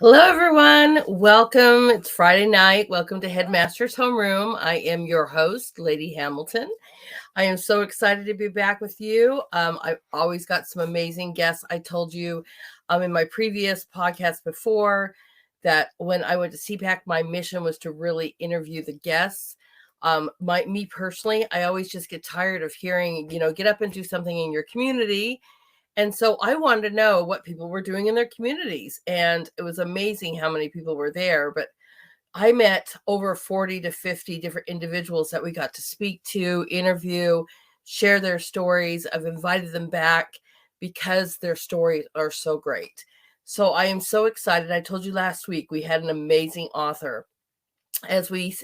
Hello, everyone. Welcome. It's Friday night. Welcome to Headmaster's Homeroom. I am your host, Lady Hamilton. I am so excited to be back with you. I've always got some amazing guests. I told you in my previous podcast before that when I went to CPAC, my mission was to really interview the guests. Me personally, I always just get tired of hearing, get up and do something in your community. And so I wanted to know what people were doing in their communities. And it was amazing how many people were there. But I met over 40 to 50 different individuals that we got to speak to, interview, share their stories. I've invited them back because their stories are so great. So I am so excited. I told you last week we had an amazing author. As we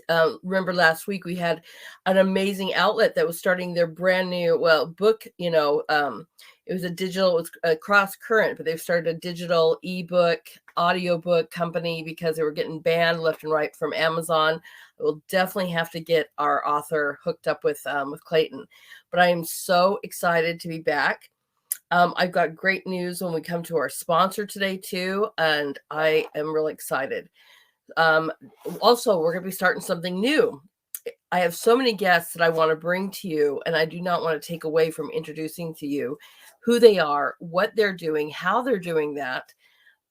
remember last week, we had an amazing outlet that was starting their brand new book. It was it was a cross current, but they've started a digital ebook audiobook company because they were getting banned left and right from Amazon. We'll definitely have to get our author hooked up with Clayton. But I am so excited to be back. I've got great news when we come to our sponsor today too, and I am really excited. Also, we're going to be starting something new. I have so many guests that I want to bring to you, and I do not want to take away from introducing to you who they are, what they're doing, how they're doing that.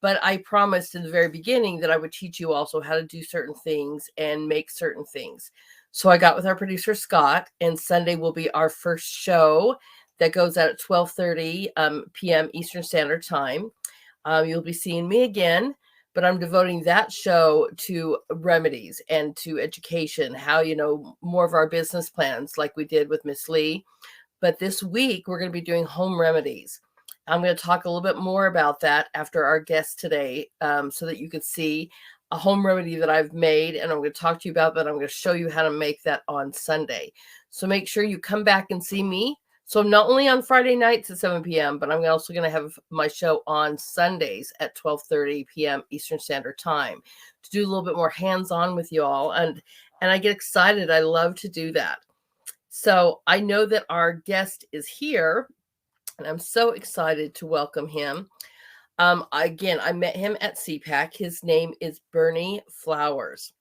But I promised in the very beginning that I would teach you also how to do certain things and make certain things. So I got with our producer, Scott, and Sunday will be our first show that goes out at 12:30 p.m. Eastern Standard Time. You'll be seeing me again, but I'm devoting that show to remedies and to education, how, more of our business plans like we did with Miss Lee. But this week, we're going to be doing home remedies. I'm going to talk a little bit more about that after our guest today so that you can see a home remedy that I've made. And I'm going to talk to you about that. I'm going to show you how to make that on Sunday. So make sure you come back and see me. So I'm not only on Friday nights at 7 p.m., but I'm also going to have my show on Sundays at 12:30 p.m. Eastern Standard Time to do a little bit more hands-on with you all. And I get excited. I love to do that. So I know that our guest is here, and I'm so excited to welcome him. Again, I met him at CPAC. His name is Bernie Flowers.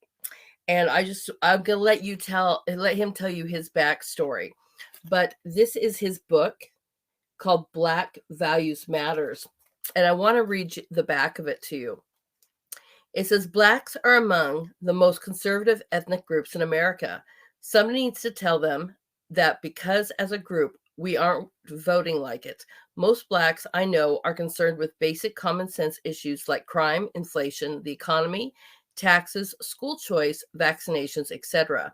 And I'm going to let him tell you his backstory. But this is his book called Black Values Matters. And I want to read the back of it to you. It says, Blacks are among the most conservative ethnic groups in America. Somebody needs to tell them that because as a group, we aren't voting like it. Most Blacks I know are concerned with basic common sense issues like crime, inflation, the economy, taxes, school choice, vaccinations, etc.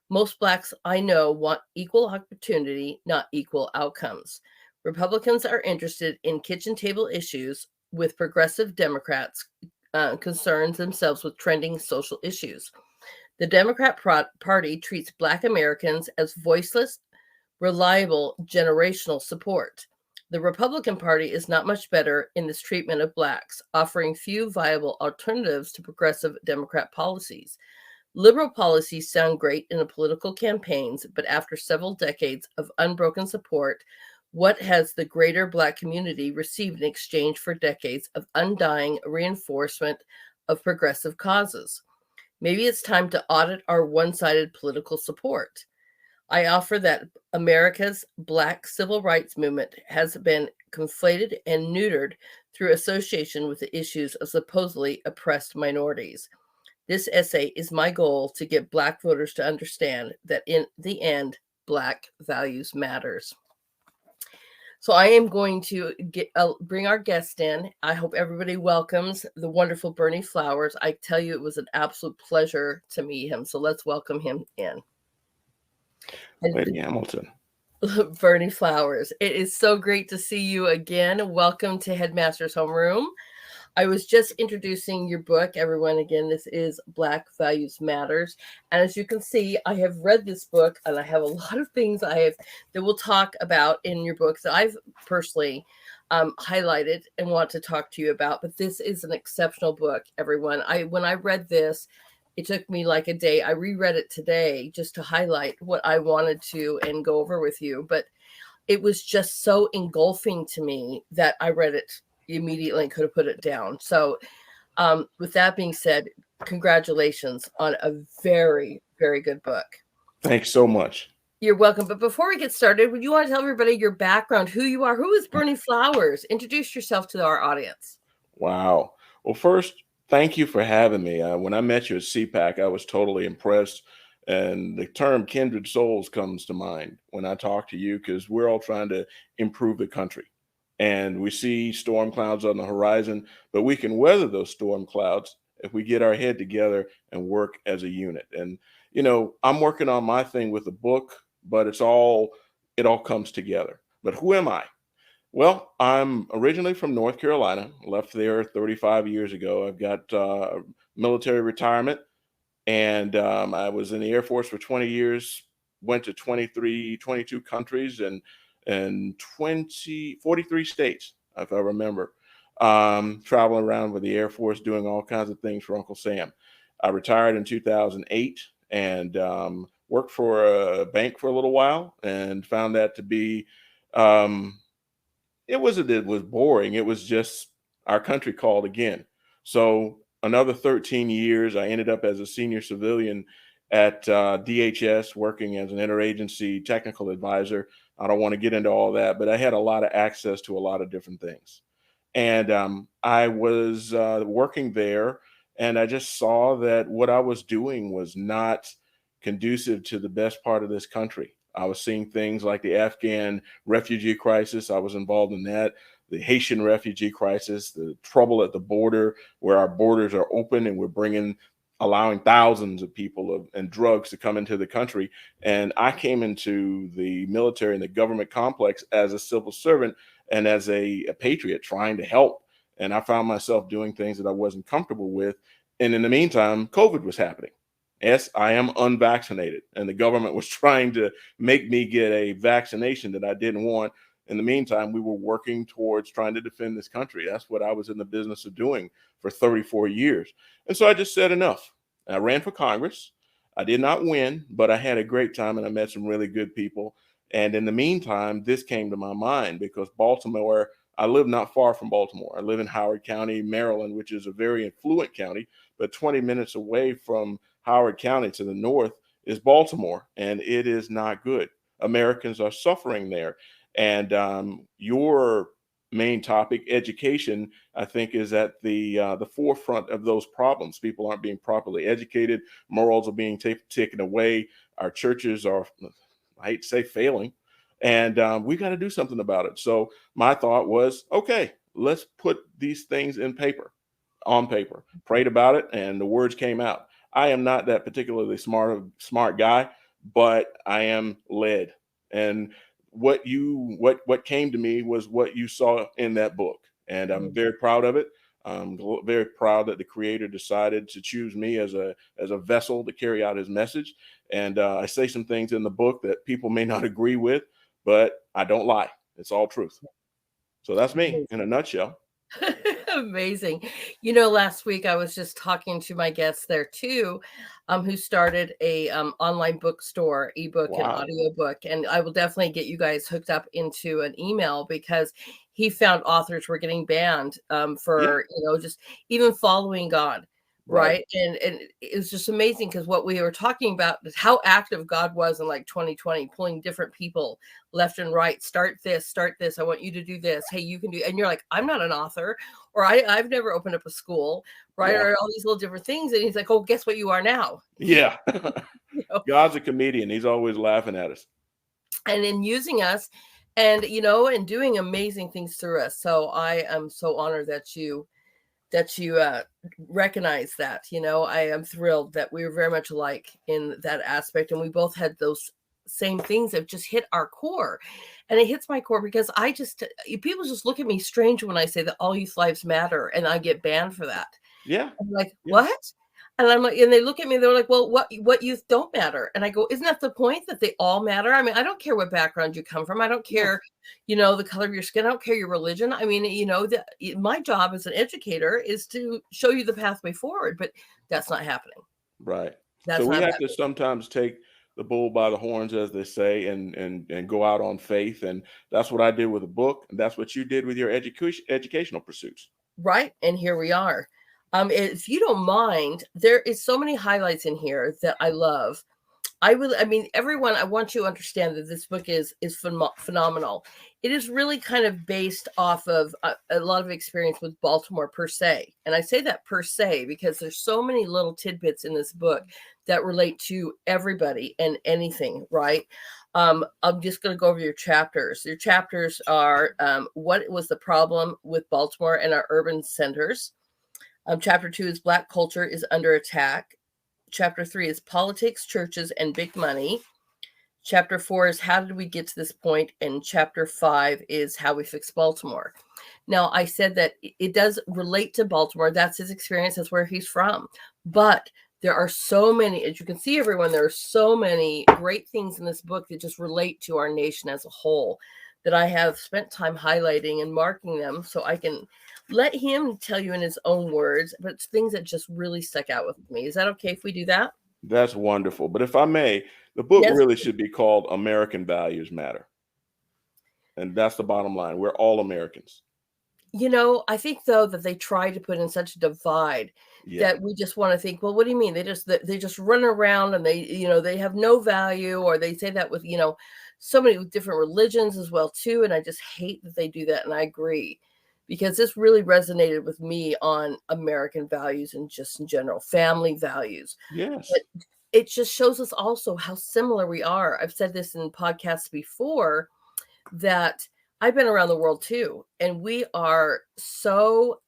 Most Blacks I know want equal opportunity, not equal outcomes. Republicans are interested in kitchen table issues, with progressive Democrats concerns themselves with trending social issues. The Democrat Party treats Black Americans as voiceless, reliable generational support. The Republican Party is not much better in this treatment of Blacks, offering few viable alternatives to progressive Democrat policies. Liberal policies sound great in the political campaigns, but after several decades of unbroken support, what has the greater Black community received in exchange for decades of undying reinforcement of progressive causes? Maybe it's time to audit our one-sided political support. I offer that America's Black civil rights movement has been conflated and neutered through association with the issues of supposedly oppressed minorities. This essay is my goal to get Black voters to understand that in the end, Black values matters. So I am going to bring our guest in. I hope everybody welcomes the wonderful Bernie Flowers. I tell you, it was an absolute pleasure to meet him. So let's welcome him in. Lady Hamilton. Bernie Flowers, it is so great to see you again. Welcome to Headmaster's Homeroom. I was just introducing your book, everyone. Again, this is Black Values Matters. And as you can see, I have read this book, and I have a lot of things that we'll talk about in your book that I've personally highlighted and want to talk to you about. But this is an exceptional book, everyone. When I read this, it took me like a day. I reread it today just to highlight what I wanted to and go over with you. But it was just so engulfing to me that I read it immediately and could have put it down. So With that being said, congratulations on a very, very good book. Thanks so much. You're welcome. But before we get started, would you want to tell everybody your background, who you are, who is Burning Flowers? Introduce yourself to our audience. Wow. Well, first, thank you for having me. When I met you at CPAC, I was totally impressed. And the term kindred souls comes to mind when I talk to you because we're all trying to improve the country. And we see storm clouds on the horizon, but we can weather those storm clouds if we get our head together and work as a unit. And, I'm working on my thing with the book, but it all comes together. But who am I? Well, I'm originally from North Carolina, left there 35 years ago. I've got military retirement, and I was in the Air Force for 20 years, went to 22 countries and 43 states, if I remember, traveling around with the Air Force, doing all kinds of things for Uncle Sam. I retired in 2008 and worked for a bank for a little while and found that to be um, it wasn't that it was boring. It was just our country called again. So another 13 years, I ended up as a senior civilian at DHS, working as an interagency technical advisor. I don't want to get into all that, but I had a lot of access to a lot of different things. And I was working there, and I just saw that what I was doing was not conducive to the best part of this country. I was seeing things like the Afghan refugee crisis. I was involved in that. The Haitian refugee crisis, the trouble at the border, where our borders are open and allowing thousands of people and drugs to come into the country. And I came into the military and the government complex as a civil servant and as a patriot trying to help. And I found myself doing things that I wasn't comfortable with. And in the meantime, COVID was happening. Yes, I am unvaccinated, and the government was trying to make me get a vaccination that I didn't want. In the meantime, we were working towards trying to defend this country. That's what I was in the business of doing for 34 years. And so I just said enough. I ran for Congress. I did not win, but I had a great time and I met some really good people. And in the meantime, this came to my mind because Baltimore, I live not far from Baltimore. I live in Howard County, Maryland, which is a very affluent county, but 20 minutes away from Howard County to the north is Baltimore, and it is not good. Americans are suffering there. And your main topic, education, I think, is at the forefront of those problems. People aren't being properly educated. Morals are being taken away. Our churches are, I hate to say, failing. And we got to do something about it. So my thought was, okay, let's put these things on paper, prayed about it, and the words came out. I am not that particularly smart guy, but I am led. And what came to me was what you saw in that book, and I'm very proud of it. I'm very proud that the creator decided to choose me as a vessel to carry out his message. And I say some things in the book that people may not agree with, but I don't lie. It's all truth. So that's me in a nutshell. Amazing. Last week I was just talking to my guests there too, who started a online bookstore, ebook and audiobook. And I will definitely get you guys hooked up into an email because he found authors were getting banned for, just even following God. Right. And it was just amazing because what we were talking about is how active God was in like 2020, pulling different people left and right. Start this. I want you to do this. Hey, you can do. And you're like, I'm not an author, or I've never opened up a school, right? Or all these little different things. And he's like, oh, guess what you are now? Yeah. God's a comedian. He's always laughing at us. And in using us and, and doing amazing things through us. So I am so honored that you recognize that. I am thrilled that we were very much alike in that aspect, and we both had those same things that just hit our core. And it hits my core because people just look at me strange when I say that all youth lives matter, and I get banned for that. Yeah. I'm like, what? And I'm like, and they look at me, they're like, well, what youth don't matter? And I go, isn't that the point, that they all matter? I mean, I don't care what background you come from. I don't care, the color of your skin. I don't care your religion. I mean, my job as an educator is to show you the pathway forward, but that's not happening. Right. So we have to sometimes take the bull by the horns, as they say, and go out on faith. And that's what I did with the book. And that's what you did with your educational pursuits. Right. And here we are. If you don't mind, there is so many highlights in here that I love. I mean, everyone, I want you to understand that this book is phenomenal. It is really kind of based off of a lot of experience with Baltimore per se. And I say that per se because there's so many little tidbits in this book that relate to everybody and anything, right? I'm just going to go over your chapters. Your chapters are what was the problem with Baltimore and our urban centers. Chapter 2 is Black culture is under attack. Chapter 3 is politics, churches, and big money. Chapter 4 is how did we get to this point? And chapter 5 is how we fix Baltimore. Now, I said that it does relate to Baltimore. That's his experience. That's where he's from. But there are so many, as you can see, everyone, there are so many great things in this book that just relate to our nation as a whole that I have spent time highlighting and marking them so I can let him tell you in his own words, but it's things that just really stuck out with me. Is that okay if we do that? That's wonderful. But if I may, the book Yes. really should be called American Values Matter. And that's the bottom line. We're all Americans. I think though that they try to put in such a divide Yeah. that we just want to think, well, what do you mean? They just run around and they have no value, or they say that with, so many different religions as well too. And I just hate that they do that. And I agree because this really resonated with me on American values and just in general, family values. Yes. But it just shows us also how similar we are. I've said this in podcasts before that I've been around the world too, and we are so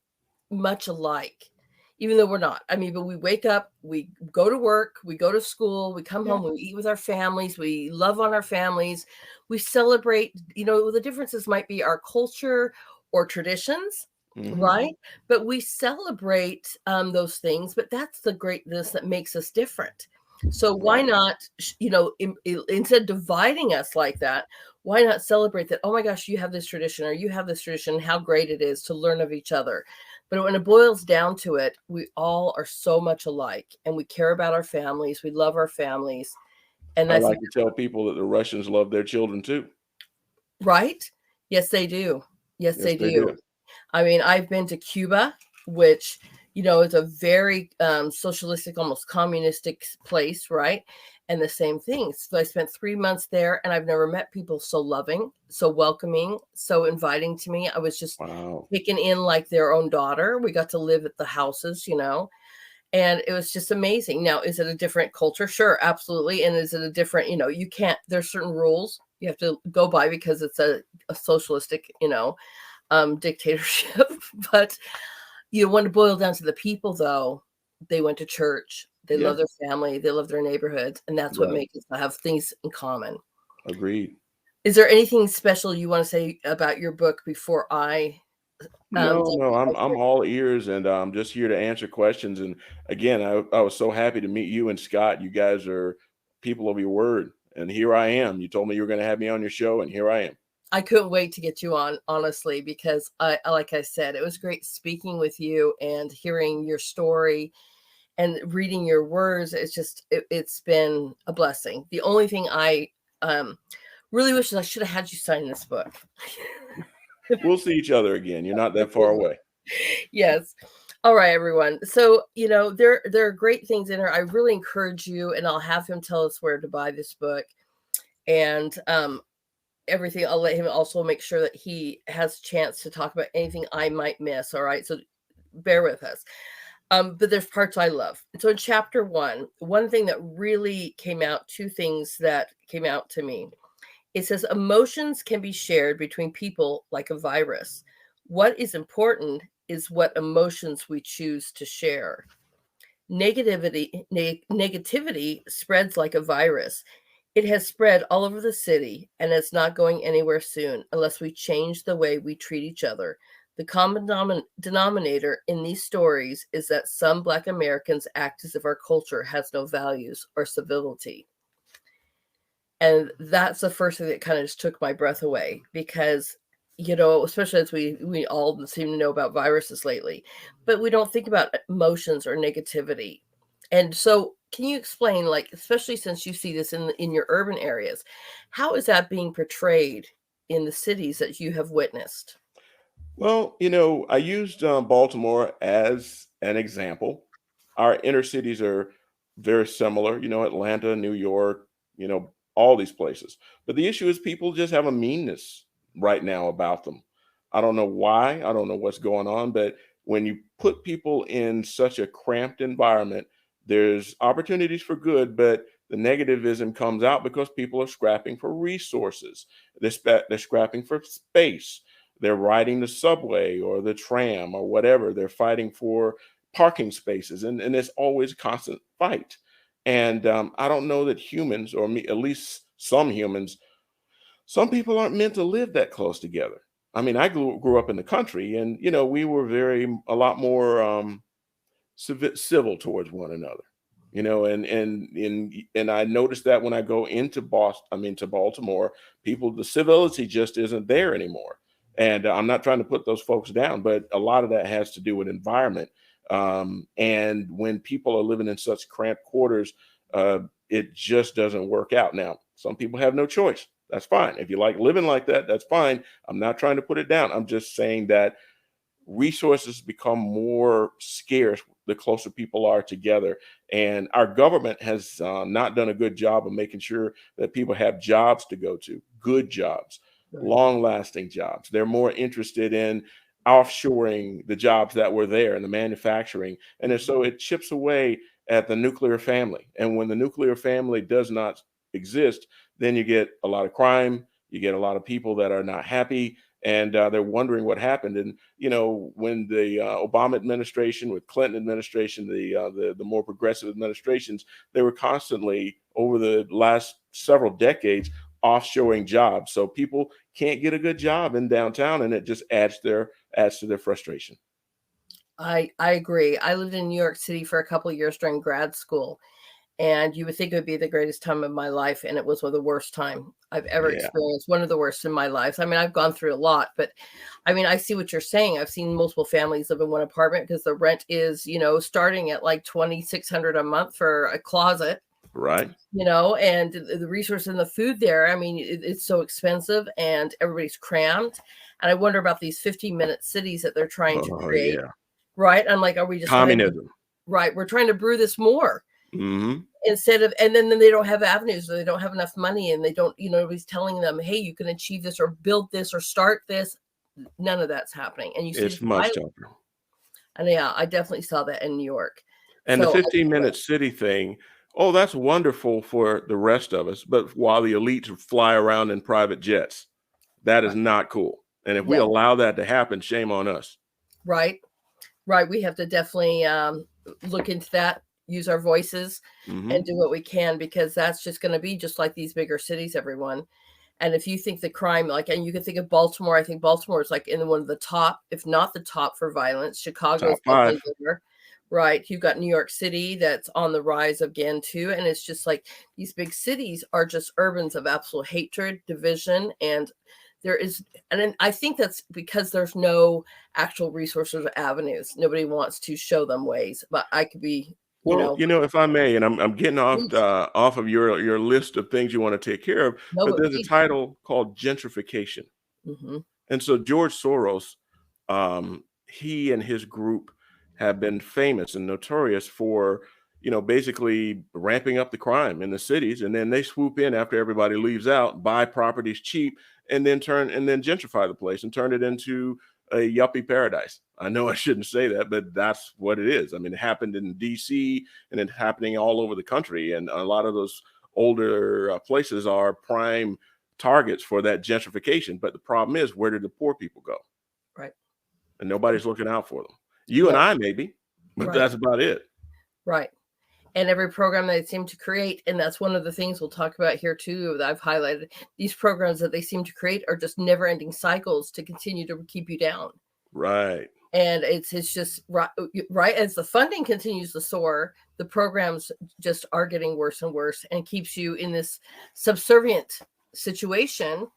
much alike, even though we're not. I mean, but we wake up, we go to work, we go to school, we come Yeah. home, we eat with our families, we love on our families, we celebrate. The differences might be our culture or traditions, Hmm. right? But we celebrate those things, but that's the greatness that makes us different. So why Right. not, instead of dividing us like that, why not celebrate that? Oh my gosh, you have this tradition or you have this tradition, how great it is to learn of each other. But when it boils down to it, we all are so much alike and we care about our families. We love our families. And I I think, like to tell people that the Russians love their children too. right? Yes, they do. Yes, Yes, they they do. do. I mean, I've been to Cuba, which, is a very socialistic, almost communistic place, right? And the same thing. So I spent 3 months there and I've never met people so loving, so welcoming, so inviting to me. I was just Wow. taken in like their own daughter. We got to live at the houses, and it was just amazing. Now, is it a different culture? Sure, absolutely. And is it a different, you can't, there's certain rules you have to go by because it's a socialistic, dictatorship. But when it boiled down to the people, though, they went to church, they Yeah. love their family, they love their neighborhoods, and that's what Right. makes us have things in common. Agreed. Is there anything special you want to say about your book before I No, jump no, into my I'm story? all ears, and I'm just here to answer questions. And again, I was so happy to meet you and Scott. You guys are people of your word, and here I am. You told me you were going to have me on your show, and here I am. I couldn't wait to get you on, honestly, because like I said, it was great speaking with you and hearing your story and reading your words. It's been a blessing. The only thing I really wish is I should have had you sign this book. We'll see each other again. You're not that far away. Yes. All right, everyone. So, there are great things in here. I really encourage you, and I'll have him tell us where to buy this book and everything. I'll let him also make sure that he has a chance to talk about anything I might miss. All right. So bear with us. But there's parts I love. So in chapter one thing that really came out, two things that came out to me. It says emotions can be shared between people like a virus. What is important is what emotions we choose to share. Negativity spreads like a virus. It has spread all over the city and it's not going anywhere soon unless we change the way we treat each other. The common denominator in these stories is that some Black Americans act as if our culture has no values or civility. And that's the first thing that kind of just took my breath away because, especially as we all seem to know about viruses lately, but we don't think about emotions or negativity. And so can you explain, like, especially since you see this in your urban areas, how is that being portrayed in the cities that you have witnessed? Well, I used Baltimore as an example. Our inner cities are very similar, Atlanta, New York, all these places. But the issue is people just have a meanness right now about them. I don't know why. I don't know what's going on. But when you put people in such a cramped environment, there's opportunities for good, but the negativism comes out because people are scrapping for resources. They're scrapping for space. They're riding the subway or the tram or whatever. They're fighting for parking spaces, and it's always a constant fight. And I don't know that humans, or me, at least some humans, some people aren't meant to live that close together. I mean, I grew up in the country, and we were a lot more civil towards one another, and I noticed that when I go into Boston, I mean to Baltimore, the civility just isn't there anymore. And I'm not trying to put those folks down, but a lot of that has to do with environment. And when people are living in such cramped quarters, it just doesn't work out. Now, some people have no choice. That's fine. If you like living like that, that's fine. I'm not trying to put it down. I'm just saying that resources become more scarce the closer people are together. And our government has not done a good job of making sure that people have jobs to go to, good jobs, Right. long lasting jobs. They're more interested in offshoring the jobs that were there and the manufacturing. And so it chips away at the nuclear family. And when the nuclear family does not exist, then you get a lot of crime. You get a lot of people that are not happy, and they're wondering what happened. And when the Obama administration, with Clinton administration, the more progressive administrations, they were constantly over the last several decades offshoring jobs. So people can't get a good job in downtown, and it just adds to their frustration. I agree. I lived in New York City for a couple of years during grad school, and you would think it would be the greatest time of my life, and it was one of the worst time I've ever Yeah, experienced, one of the worst in my life. I mean, I've gone through a lot, but I mean, I see what you're saying. I've seen multiple families live in one apartment because the rent is, starting at like $2,600 a month for a closet, right. and the resource and the food there. I mean, it's so expensive and everybody's crammed. And I wonder about these 15-minute cities that they're trying to Oh create. yeah, Right. I'm like, are we just trying to, communism. right? We're trying to brew this more Hmm. instead of, and then they don't have avenues, or they don't have enough money, and they don't, nobody's telling them, hey, you can achieve this or build this or start this. None of that's happening. And you see It's this much violence. tougher. And yeah, I definitely saw that in New York. And the So 15-minute city thing, oh, that's wonderful for the rest of us. But while the elites fly around in private jets, that is right. not cool. And if we No, allow that to happen, shame on us. right. Right. We have to definitely look into that, use our voices, and Hmm. do what we can, because that's just going to be just like these bigger cities, everyone. And if you think the crime, like, and you can think of Baltimore, I think Baltimore is like in one of the top, if not the top for violence. Chicago's Top definitely 5. there. Right. You've got New York City that's on the rise again, too. And it's just like these big cities are just urbans of absolute hatred, division, and there is, and then I think that's because there's no actual resources or avenues. Nobody wants to show them ways, but I could be, Well, if I may, and I'm getting please. off of your list of things you want to take care of, No, but but there's a please. title called gentrification. Hmm. And so George Soros, he and his group have been famous and notorious for, basically ramping up the crime in the cities, and then they swoop in after everybody leaves out, buy properties cheap, and then gentrify the place and turn it into a yuppie paradise. I know I shouldn't say that, but that's what it is. I mean, it happened in DC, and it's happening all over the country, and a lot of those older places are prime targets for that gentrification. But the problem is, where did the poor people go? Right. And nobody's looking out for them. You and No. I maybe, but Right. that's about it. Right. And every program they seem to create, and that's one of the things we'll talk about here too, that I've highlighted. These programs that they seem to create are just never ending cycles to continue to keep you down. Right. And it's just right as the funding continues to soar, the programs just are getting worse and worse, and keeps you in this subservient situation,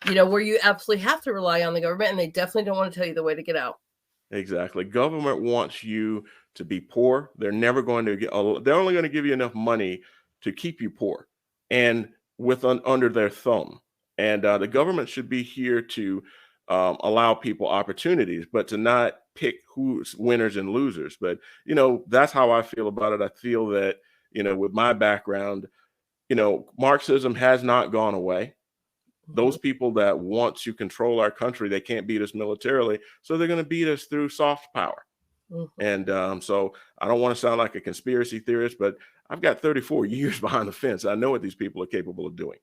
where you absolutely have to rely on the government, and they definitely don't want to tell you the way to get out. Exactly. Government wants you to be poor. They're never going to they're only going to give you enough money to keep you poor and under their thumb. And the government should be here to allow people opportunities, but to not pick who's winners and losers. But, that's how I feel about it. I feel that, with my background, Marxism has not gone away. Those people that want to control our country, they can't beat us militarily, so they're going to beat us through soft power. And so I don't want to sound like a conspiracy theorist, but I've got 34 years behind the fence. I know what these people are capable of doing.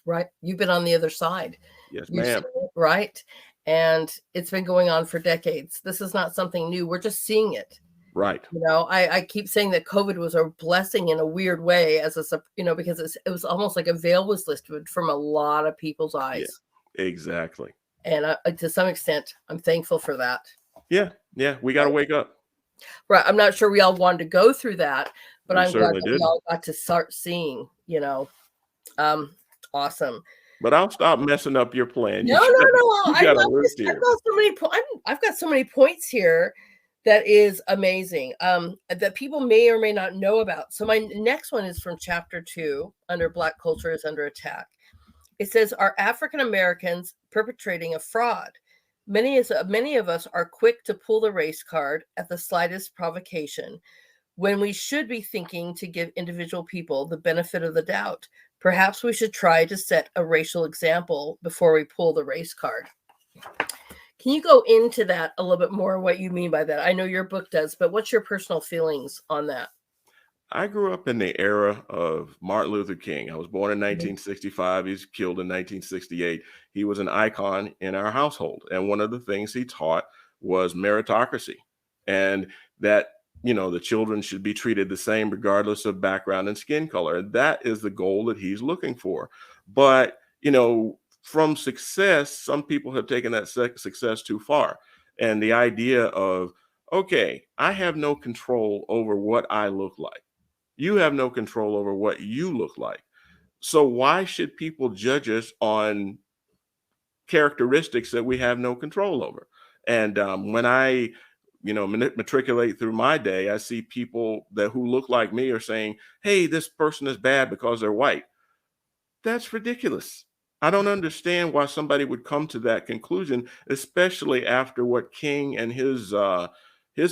Right. You've been on the other side. Yes, You've ma'am. seen it, right? And it's been going on for decades. This is not something new. We're just seeing it. Right. I keep saying that COVID was a blessing in a weird way, because it was almost like a veil was lifted from a lot of people's eyes. Yeah, exactly. And to some extent, I'm thankful for that. Yeah. We got to wake up. Right. I'm not sure we all wanted to go through that, but I'm glad that we all got to start seeing, awesome. But I'll stop messing up your plan. No. I've got so many points here that is amazing, that people may or may not know about. So my next one is from chapter 2, under Black Culture is Under Attack. It says, are African Americans perpetrating a fraud? Many of us are quick to pull the race card at the slightest provocation, when we should be thinking to give individual people the benefit of the doubt. Perhaps we should try to set a racial example before we pull the race card. Can you go into that a little bit more, what you mean by that? I know your book does, but what's your personal feelings on that? I grew up in the era of Martin Luther King. I was born in 1965. He's killed in 1968. He was an icon in our household. And one of the things he taught was meritocracy, and that, the children should be treated the same regardless of background and skin color. And that is the goal that he's looking for. But, from success, some people have taken that success too far. And the idea of, okay, I have no control over what I look like. You have no control over what you look like. So why should people judge us on characteristics that we have no control over? And when I, matriculate through my day, I see people who look like me are saying, hey, this person is bad because they're white. That's ridiculous. I don't understand why somebody would come to that conclusion, especially after what King and his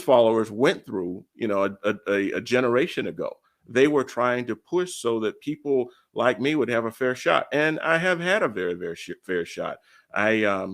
followers went through, a generation ago. They were trying to push so that people like me would have a fair shot, and I have had a very, very fair shot. I,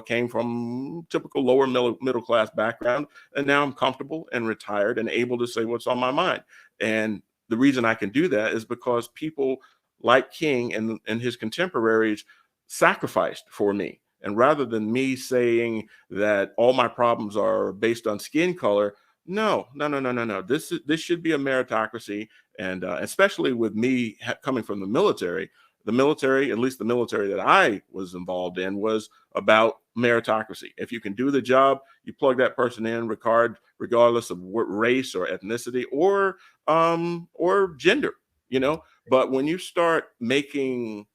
came from typical lower middle class background, and now I'm comfortable and retired and able to say what's on my mind. And the reason I can do that is because people like King and his contemporaries sacrificed for me. And rather than me saying that all my problems are based on skin color, no. This should be a meritocracy, and especially with me coming from the military, at least the military that I was involved in, was about meritocracy. If you can do the job, you plug that person in, regardless of what race or ethnicity or gender. But when you start making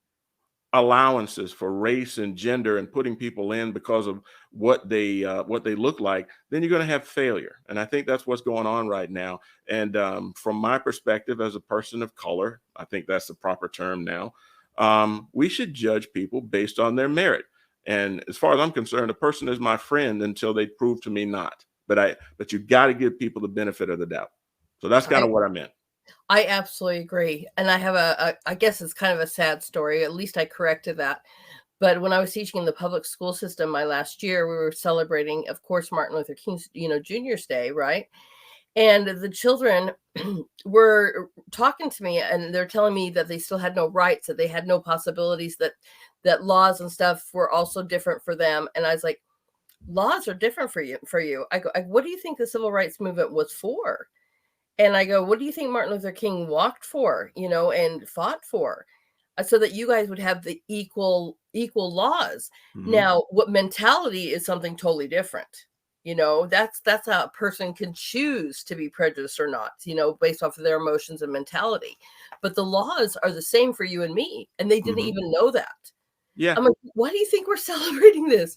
allowances for race and gender and putting people in because of what they look like, then you're going to have failure. And I think that's what's going on right now. And from my perspective as a person of color, I think that's the proper term now. We should judge people based on their merit. And as far as I'm concerned, a person is my friend until they prove to me not. But you got to give people the benefit of the doubt. So that's kind of what I meant. I absolutely agree. And I have I guess it's kind of a sad story. At least I corrected that. But when I was teaching in the public school system my last year, we were celebrating, of course, Martin Luther King's, Junior's Day, right? And the children were talking to me, and they're telling me that they still had no rights, that they had no possibilities, that laws and stuff were also different for them. And I was like, laws are different for you. I go, what do you think the civil rights movement was for? And I go, what do you think Martin Luther King walked for, and fought for? So that you guys would have the equal laws. Mm-hmm. Now, what mentality is something totally different. That's how a person can choose to be prejudiced or not, based off of their emotions and mentality. But the laws are the same for you and me. And they didn't even know that. Yeah. I'm like, why do you think we're celebrating this?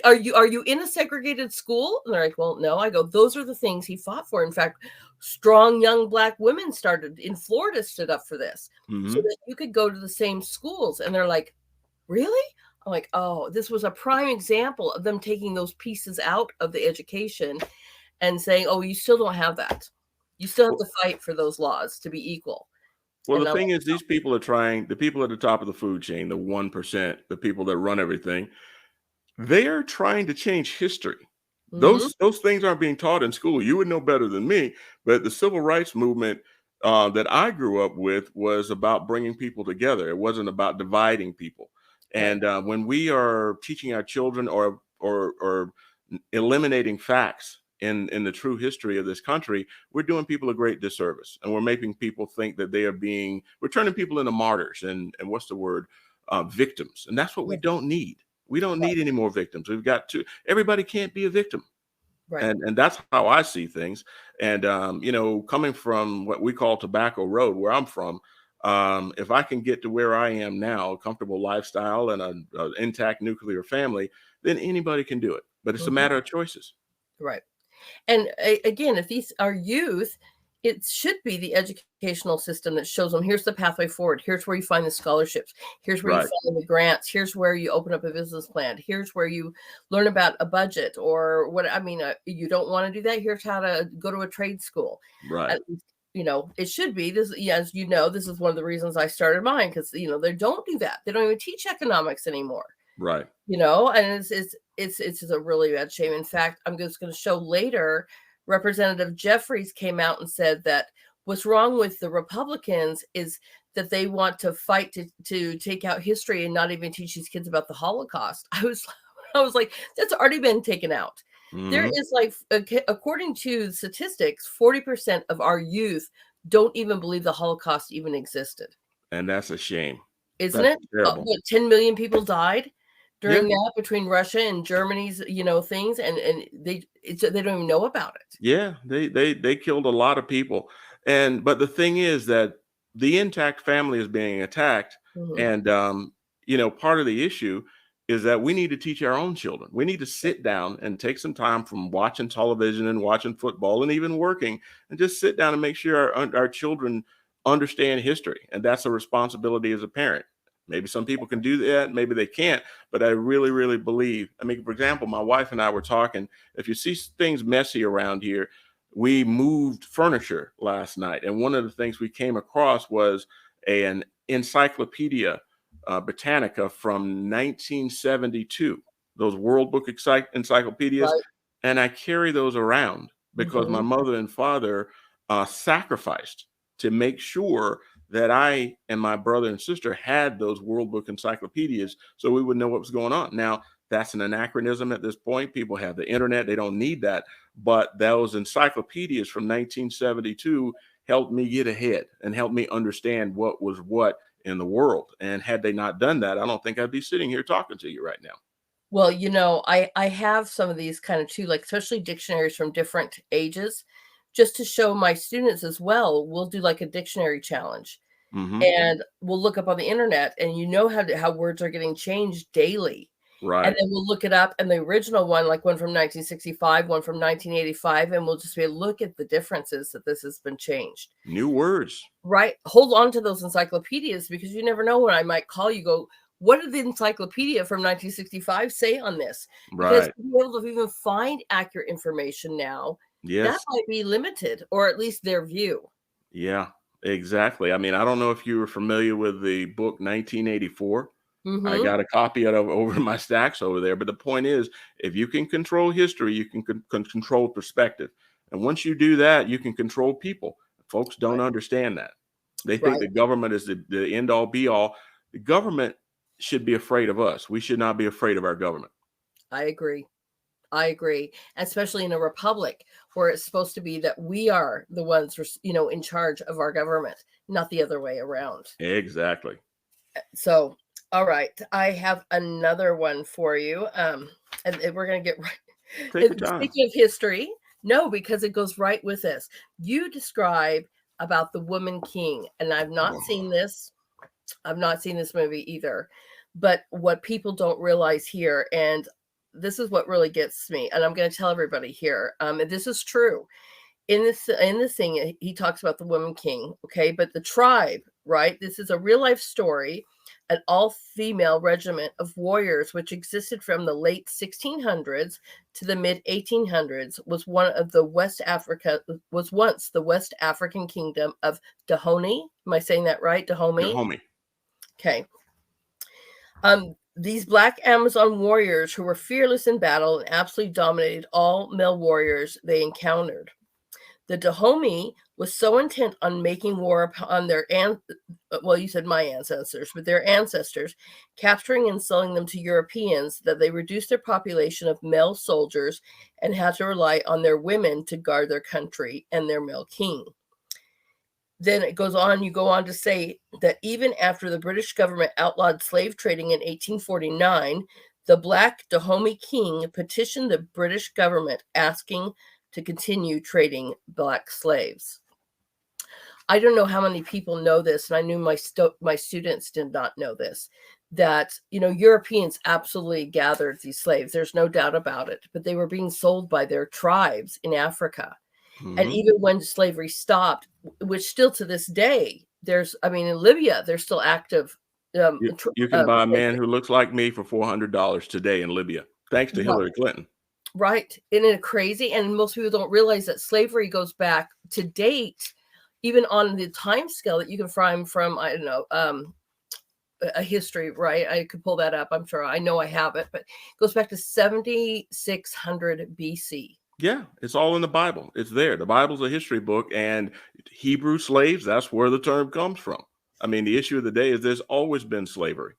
Are you in a segregated school? And they're like, well, no. I go, those are the things he fought for. In fact, strong young Black women in Florida stood up for this, so that you could go to the same schools. And they're like, really? I'm like, oh, this was a prime example of them taking those pieces out of the education and saying, oh, you still don't have that. You still have Well, to fight for those laws to be equal. well, And the I'm thing like, is, these people are trying, the people at the top of the food chain, the 1%, the people that run everything, they are trying to change history. mm-hmm, Those things aren't being taught in school. You would know better than me, but the civil rights movement that I grew up with was about bringing people together. It wasn't about dividing people. right, And when we are teaching our children or eliminating facts in the true history of this country, we're doing people a great disservice, and we're making people think that we're turning people into martyrs and what's the word, victims, and that's what we yeah, don't need. We don't right, need any more victims. We've got to. Everybody can't be a victim, right. and that's how I see things. And coming from what we call Tobacco Road, where I'm from, if I can get to where I am now, a comfortable lifestyle and an intact nuclear family, then anybody can do it. But it's a Mm-hmm, matter of choices. right. And again, if these are youth, it should be the educational system that shows them here's the pathway forward. Here's where you find the scholarships. Here's where you Right, find the grants. Here's where you open up a business plan. Here's where you learn about a budget or what. I mean, you don't want to do that. Here's how to go to a trade school. right, At least, it should be this. Yeah, as you know, this is one of the reasons I started mine because they don't do that. They don't even teach economics anymore. right. And it's a really bad shame. In fact, I'm just going to show later, Representative Jeffries came out and said that what's wrong with the Republicans is that they want to fight to take out history and not even teach these kids about the Holocaust. I was like, that's already been taken out. There Hmm. is like, according to statistics, 40% of our youth don't even believe the Holocaust even existed. And that's a shame. Isn't That's it? terrible. What, 10 million people died Yeah, during that between Russia and Germany's, things, and they don't even know about it. yeah. They killed a lot of people, but the thing is that the intact family is being attacked, Mhm. and part of the issue is that we need to teach our own children. We need to sit down and take some time from watching television and watching football and even working, and just sit down and make sure our children understand history, and that's a responsibility as a parent. Maybe some people can do that, maybe they can't, but I really, really believe. I mean, for example, my wife and I were talking. If you see things messy around here, we moved furniture last night, and one of the things we came across was an Encyclopedia Britannica from 1972. Those World Book encyclopedias, Right. and I carry those around because my Mhm. mother and father sacrificed to make sure that I and my brother and sister had those World Book encyclopedias so we would know what was going on. Now, that's an anachronism at this point. People have the internet, they don't need that. But those encyclopedias from 1972 helped me get ahead and helped me understand what was what in the world. And had they not done that, I don't think I'd be sitting here talking to you right now. Well, I have some of these kind of too, like especially dictionaries from different ages, just to show my students as well. We'll do like a dictionary challenge, Hmm. and we'll look up on the internet, and how words are getting changed daily. And Right. then we'll look it up, and the original one, like one from 1965, one from 1985, and we'll just be look at the differences that this has been changed. New words. Right? Hold on to those encyclopedias because you never know when I might call you, go, what did the encyclopedia from 1965 say on this? Because Right. to be able to even find accurate information now, that Yes. might be limited, or at least their view. Yeah, exactly. I mean, I don't know if you were familiar with the book 1984. I Mm-hmm. got a copy of it over in my stacks over there. But the point is, if you can control history, you can control perspective. And once you do that, you can control people. Folks don't Right. understand that. They think Right. the government is the end all be all. The government should be afraid of us. We should not be afraid of our government. I agree. I agree, especially in a republic where it's supposed to be that we are the ones, in charge of our government, not the other way around. Exactly. So, all right, I have another one for you, and we're gonna get right. Take your time. Speaking of history, no, because it goes right with this. You describe about the woman king, and I've not seen this. I've not seen this movie either. But what people don't realize here, and this is what really gets me, and I'm going to tell everybody here, and this is true. In this thing, he talks about the woman king, okay, but the tribe, right? This is a real life story. an all-female regiment of warriors, which existed from the late 1600s to the mid 1800s, was once the West African kingdom of Dahomey. Am I saying that right? Dahomey. Dahomey. Okay. These Black Amazon warriors who were fearless in battle and absolutely dominated all male warriors they encountered. The Dahomey was so intent on making war upon you said my ancestors, but their ancestors, capturing and selling them to Europeans, that they reduced their population of male soldiers and had to rely on their women to guard their country and their male king. Then it goes on, you go on to say that even after the British government outlawed slave trading in 1849, the Black Dahomey king petitioned the British government asking to continue trading Black slaves. I don't know how many people know this, and I knew my students did not know this, that, Europeans absolutely gathered these slaves. There's no doubt about it, but they were being sold by their tribes in Africa. And even when slavery stopped, which still to this day, in Libya, they're still active. You can buy a man who looks like me for $400 today in Libya, thanks to Hillary Clinton. Right. Isn't it crazy? And most people don't realize that slavery goes back to date, even on the time scale that you can find from, I don't know, a history, right? I could pull that up. I'm sure I know I have it, but it goes back to 7600 BC. Yeah, it's all in the Bible. It's there. The Bible's a history book, and Hebrew slaves, that's where the term comes from. I mean, the issue of the day is there's always been slavery.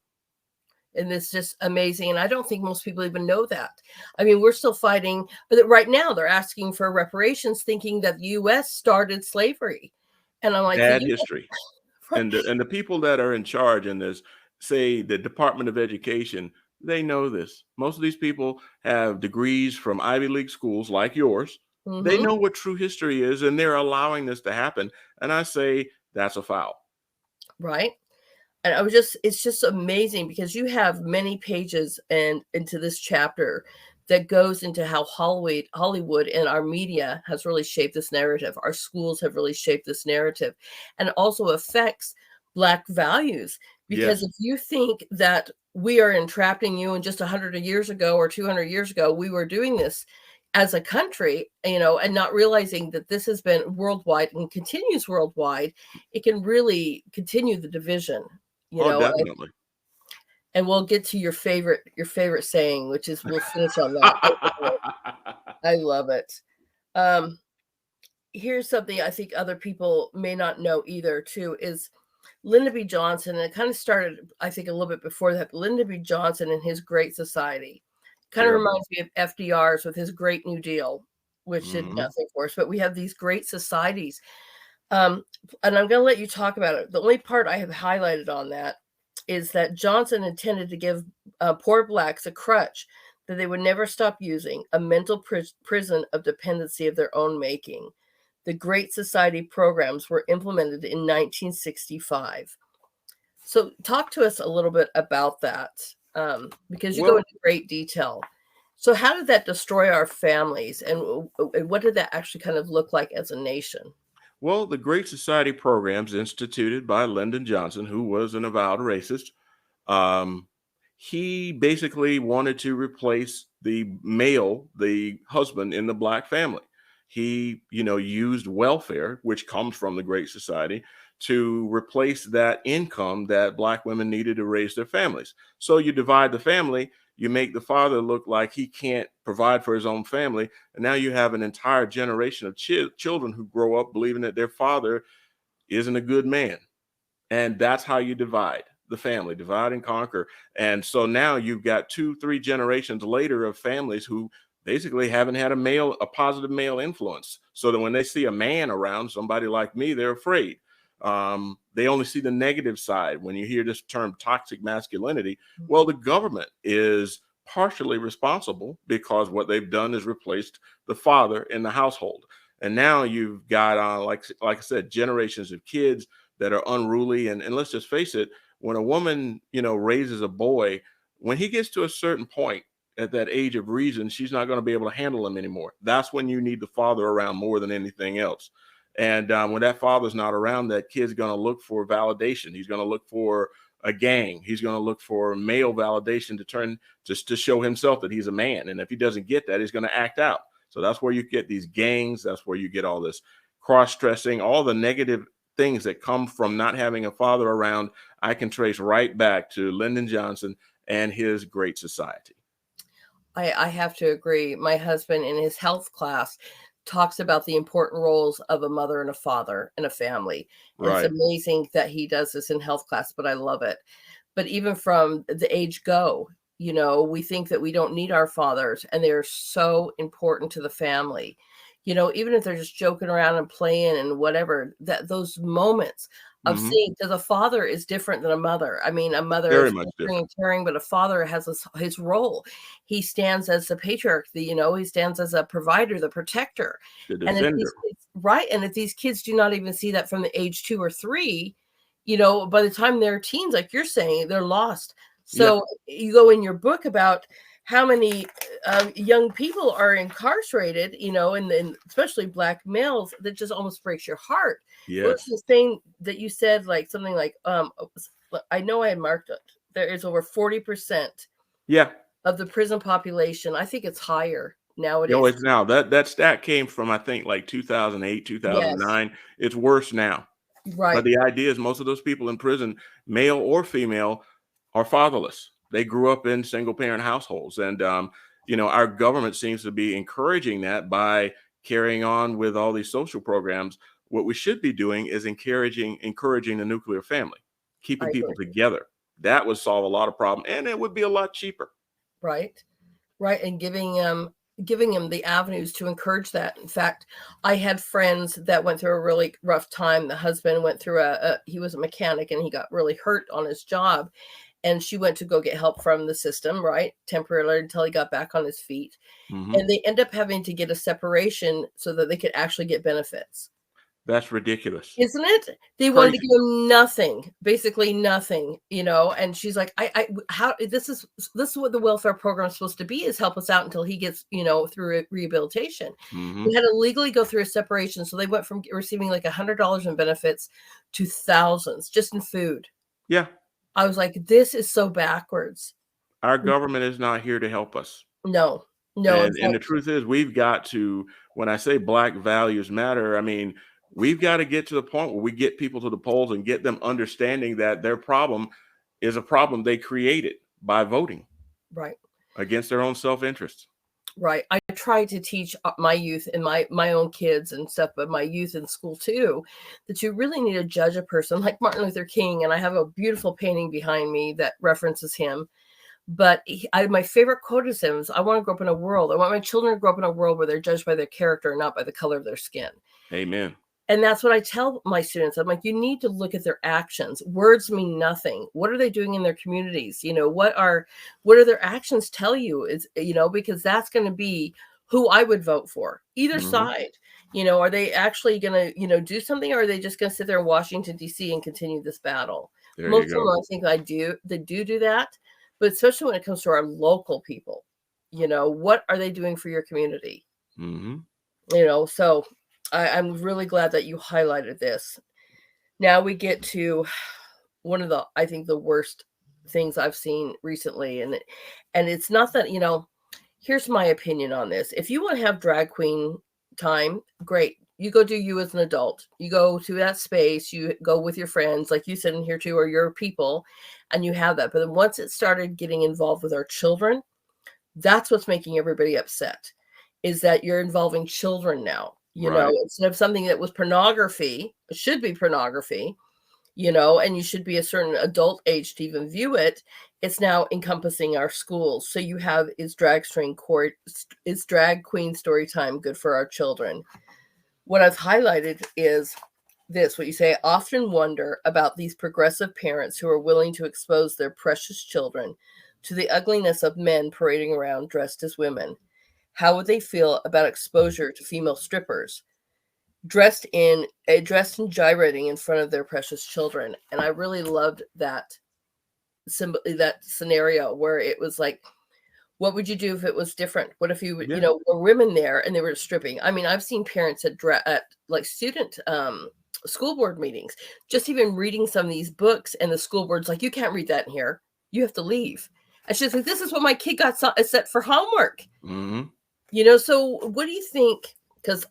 And it's just amazing. And I don't think most people even know that. I mean, we're still fighting. Right now, they're asking for reparations, thinking that the U.S. started slavery. And I'm like, bad history. Right. And the people that are in charge in this, say the Department of Education, they know this. Most of these people have degrees from Ivy League schools like yours. They know what true history is, and they're allowing this to happen. And I say that's a foul. Right. And it's just amazing because you have many pages into this chapter that goes into how Hollywood and our media has really shaped this narrative. Our schools have really shaped this narrative, and it also affects Black values. Because if you think that we are entrapping you, and just 100 years ago or 200 years ago, we were doing this as a country, and not realizing that this has been worldwide and continues worldwide, it can really continue the division. Definitely. And we'll get to your favorite saying, which is, we'll finish on that. I love it. Here's something I think other people may not know either, too, is Lyndon B. Johnson. And it kind of started, I think, a little bit before that. Lyndon B. Johnson and his Great Society kind of reminds me of FDR's with his Great New Deal, which did nothing for us. But we have these great societies. And I'm going to let you talk about it. The only part I have highlighted on that is that Johnson intended to give poor Blacks a crutch that they would never stop using, a mental prison of dependency of their own making. The Great Society programs were implemented in 1965. So talk to us a little bit about that, because you go into great detail. So how did that destroy our families, and what did that actually kind of look like as a nation? Well, the Great Society programs instituted by Lyndon Johnson, who was an avowed racist, he basically wanted to replace the husband in the Black family. He, used welfare, which comes from the Great Society, to replace that income that Black women needed to raise their families. So you divide the family, you make the father look like he can't provide for his own family. And now you have an entire generation of children who grow up believing that their father isn't a good man. And that's how you divide the family, divide and conquer. And so now you've got 2-3 generations later of families who basically haven't had a positive male influence. So that when they see a man around, somebody like me, they're afraid. They only see the negative side. When you hear this term toxic masculinity, well, the government is partially responsible because what they've done is replaced the father in the household. And now you've got, like I said, generations of kids that are unruly. And let's just face it, when a woman, raises a boy, when he gets to a certain point at that age of reason, she's not going to be able to handle him anymore. That's when you need the father around more than anything else. And when that father's not around, that kid's going to look for validation. He's going to look for a gang. He's going to look for male validation to turn just to show himself that he's a man. And if he doesn't get that, he's going to act out. So that's where you get these gangs. That's where you get all this cross-dressing, all the negative things that come from not having a father around. I can trace right back to Lyndon Johnson and his Great Society. I have to agree. My husband in his health class talks about the important roles of a mother and a father in a family. And Right. it's amazing that he does this in health class, but I love it. But even from the age go, we think that we don't need our fathers, and they're so important to the family. Even if they're just joking around and playing and whatever, that those moments of seeing, because a father is different than a mother. I mean, a mother Very is much nurturing and different. caring, but a father has his role. He stands as the patriarch, he stands as a provider, the protector. The And if these defender. kids, right, and if these kids do not even see that from the age 2 or 3, by the time they're teens, like you're saying, they're lost. Yeah. So you go in your book about how many young people are incarcerated, and especially Black males, that just almost breaks your heart. What was Yes. the thing that you said, like something like, I know I had marked it. There is over 40% Yeah. of the prison population. I think it's higher No, nowadays. it's now that stat came from, I think, like 2008, Yes, 2009. It's worse now. But right. the idea is most of those people in prison, male or female, are fatherless. They grew up in single parent households. And, our government seems to be encouraging that by carrying on with all these social programs. What we should be doing is encouraging the nuclear family, I keeping people agree. together. That would solve a lot of problems, and it would be a lot cheaper. Right. Right, and giving him the avenues to encourage that. In fact, I had friends that went through a really rough time. The husband went through he was a mechanic, and he got really hurt on his job, and she went to go get help from the system, right, temporarily until he got back on his feet. Hmm. And they end up having to get a separation so that they could actually get benefits. That's ridiculous. Isn't it? They wanted to Crazy. give him nothing, basically nothing, and she's like, how this is what the welfare program is supposed to be, is help us out until he gets, through rehabilitation. Hmm. They had to legally go through a separation, so they went from receiving like $100 in benefits to thousands just in food. Yeah. I was like, this is so backwards. Our government is not here to help us. No, no, in And the fact, truth is, we've got to, when I say Black values matter, I mean, we've got to get to the point where we get people to the polls and get them understanding that their problem is a problem they created by voting right. against their own self-interest. Right. I try to teach my youth and my own kids and stuff, but my youth in school too, that you really need to judge a person like Martin Luther King. And I have a beautiful painting behind me that references him. But my favorite quote is him is, I want to grow up in a world. I want my children to grow up in a world where they're judged by their character and not by the color of their skin. Amen. And that's what I tell my students. I'm like, you need to look at their actions. Words mean nothing. What are they doing in their communities? What are their actions tell you? Is, because that's going to be who I would vote for, either Hmm. side. Are they actually going to, do something, or are they just going to sit there in Washington, D.C. and continue this battle? There you Most of them, go. I think they do that. But especially when it comes to our local people, what are they doing for your community? Hmm. So I'm really glad that you highlighted this. Now we get to one of I think the worst things I've seen recently. And it's not that, here's my opinion on this. If you want to have drag queen time, great. You go do you as an adult. You go to that space, you go with your friends, like you said in here too, or your people, and you have that. But then once it started getting involved with our children, that's what's making everybody upset, is that you're involving children now, Right. instead of something that was pornography, it should be pornography, and you should be a certain adult age to even view it. It's now encompassing our schools. So you have, is drag queen story time good for our children? What I've highlighted is this, what you say, I often wonder about these progressive parents who are willing to expose their precious children to the ugliness of men parading around dressed as women. How would they feel about exposure to female strippers dressed and gyrating in front of their precious children? And I really loved that scenario where it was like, What would you do if it was different? What if you Yeah. were women there and they were stripping? I mean, I've seen parents at like student school board meetings, just even reading some of these books, and the school board's like, you can't read that in here. You have to leave. And she's like, this is what my kid got set for homework. Mm-hmm. So what do you think? Because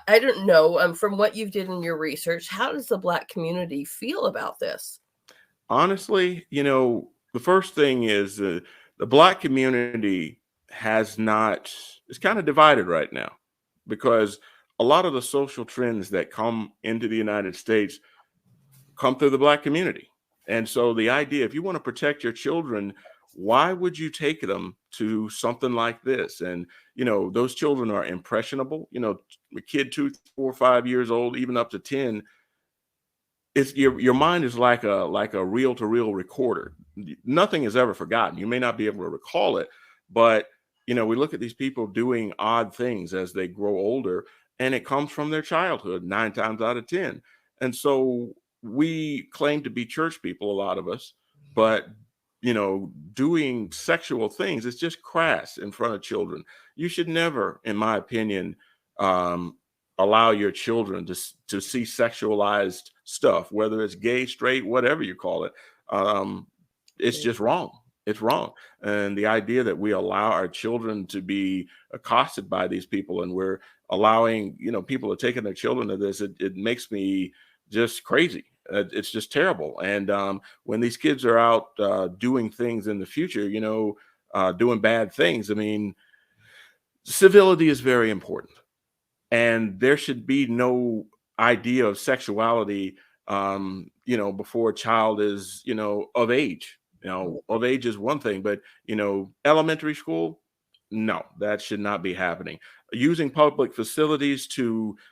I don't know, from what you did in your research, how does the Black community feel about this? Honestly, the first thing is the Black community is kind of divided right now because a lot of the social trends that come into the United States come through the Black community. And so the idea, if you want to protect your children, why would you take them to something like this? And, those children are impressionable. A kid 2, 4, 5 years old, even up to 10, it's your mind is like a reel to reel recorder. Nothing is ever forgotten. You may not be able to recall it, but we look at these people doing odd things as they grow older, and it comes from their childhood 9 times out of 10. And so we claim to be church people, a lot of us, but doing sexual things, it's just crass in front of children. You should never, in my opinion, um, allow your children to see sexualized stuff, whether it's gay, straight, whatever you call it. It's just wrong. It's wrong. And the idea that we allow our children to be accosted by these people, and we're allowing, people are taking their children to this, it makes me just crazy. It's just terrible. And when these kids are out doing things in the future, doing bad things, I mean, civility is very important, and there should be no idea of sexuality before a child is of age. Of age is one thing, but elementary school, no, that should not be happening. Using public facilities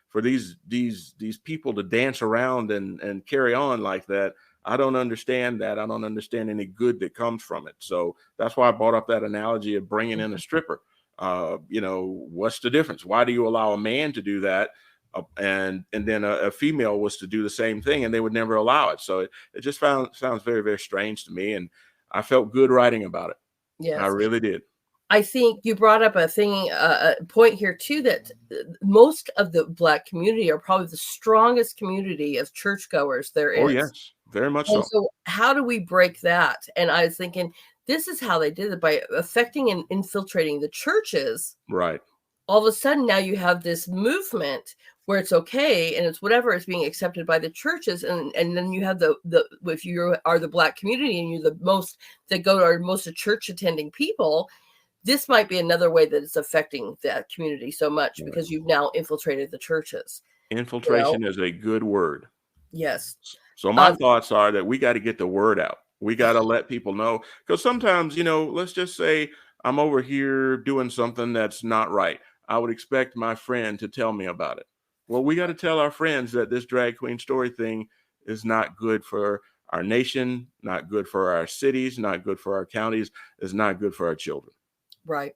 for these people to dance around and carry on like that, I don't understand that. I don't understand any good that comes from it. So that's why I brought up that analogy of bringing in a stripper. What's the difference? Why do you allow a man to do that, and then a female was to do the same thing, and they would never allow it? So it just sounds very, very strange to me, and I felt good writing about it. I Yes. really did. I think you brought up a point here too, that most of the Black community are probably the strongest community of churchgoers there Oh is. yes, very much And so. so how do we break that? And I was thinking, this is how they did it, by affecting and infiltrating the churches. Right. All of a sudden now you have this movement where it's okay and it's whatever is being accepted by the churches, and then you have the if you are the Black community and you're the most that go are most of church attending people, this might be another way that it's affecting that community so much, Right. because you've now infiltrated the churches. Infiltration is a good word. Yes. So my thoughts are that we got to get the word out. We got to let people know, because sometimes, let's just say I'm over here doing something that's not right. I would expect my friend to tell me about it. Well, we got to tell our friends that this drag queen story thing is not good for our nation, not good for our cities, not good for our counties, is not good for our children. Right.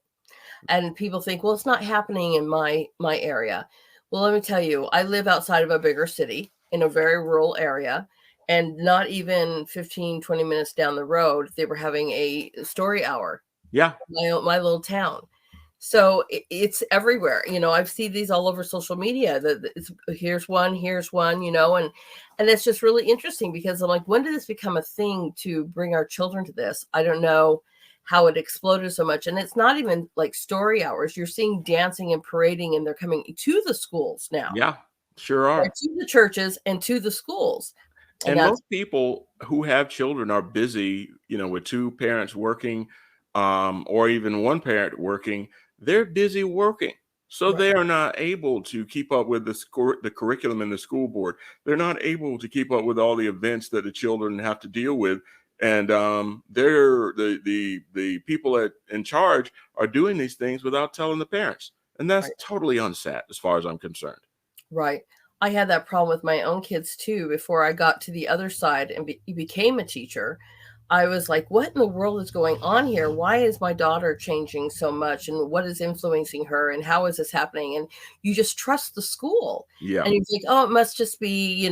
And people think, well, it's not happening in my area. Well, let me tell you, I live outside of a bigger city in a very rural area, and not even 15, 20 minutes down the road, they were having a story hour. Yeah. My little town. So it's everywhere. I've seen these all over social media. Here's one, and it's just really interesting, because I'm like, when did this become a thing to bring our children to this? I don't know how it exploded so much. And it's not even like story hours. You're seeing dancing and parading, and they're coming to the schools now. Yeah, sure are. To the churches and to the schools. And most people who have children are busy, with two parents working, or even one parent working. They're busy working. So Right. they are not able to keep up with the curriculum in the school board. They're not able to keep up with all the events that the children have to deal with. And they're the people in charge are doing these things without telling the parents. And that's Right. totally unsat as far as I'm concerned. Right. I had that problem with my own kids too. Before I got to the other side and became a teacher, I was like, what in the world is going on here? Why is my daughter changing so much? And what is influencing her? And how is this happening? And you just trust the school. Yeah. And you think, oh, it must just be,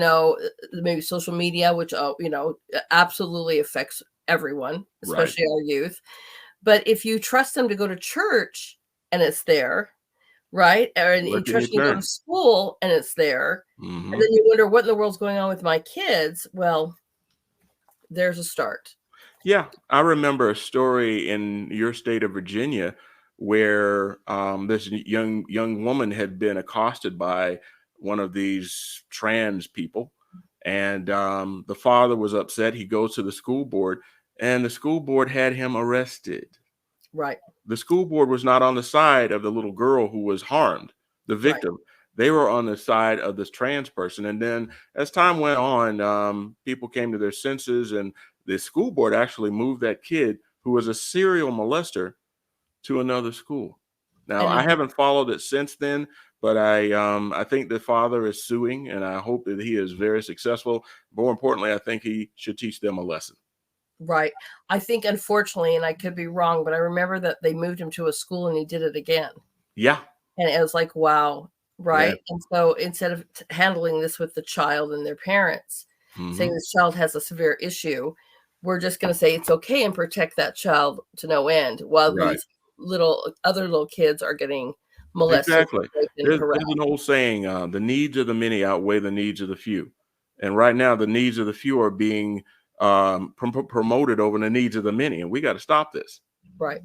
maybe social media, which, absolutely affects everyone, especially our youth. But if you trust them to go to church and it's there, right? Or and you Where can you trust them to go to turn? school and it's there, and Hmm. then you wonder what in the world's going on with my kids. Well, there's a start. Yeah, I remember a story in your state of Virginia where this young woman had been accosted by one of these trans people, and the father was upset. He goes to the school board, and the school board had him arrested. Right, The school board was not on the side of the little girl who was harmed, the right. victim. They were on the side of this trans person. And then as time went on, people came to their senses, and the school board actually moved that kid who was a serial molester to another school. Now, And I it, haven't followed it since then, but I think the father is suing, and I hope that he is very successful. More importantly, I think he should teach them a lesson. right. I think, unfortunately, and I could be wrong, but I remember that they moved him to a school and he did it again. Yeah, And it was like, wow, yeah. right? And so instead of handling this with the child and their parents, saying Hmm. this child has a severe issue, we're just going to say it's okay and protect that child to no end while Right. these other little kids are getting molested, Exactly. raped, and There's an harassed. old saying, the needs of the many outweigh the needs of the few. And right now, the needs of the few are being promoted over the needs of the many. And we got to stop this. Right.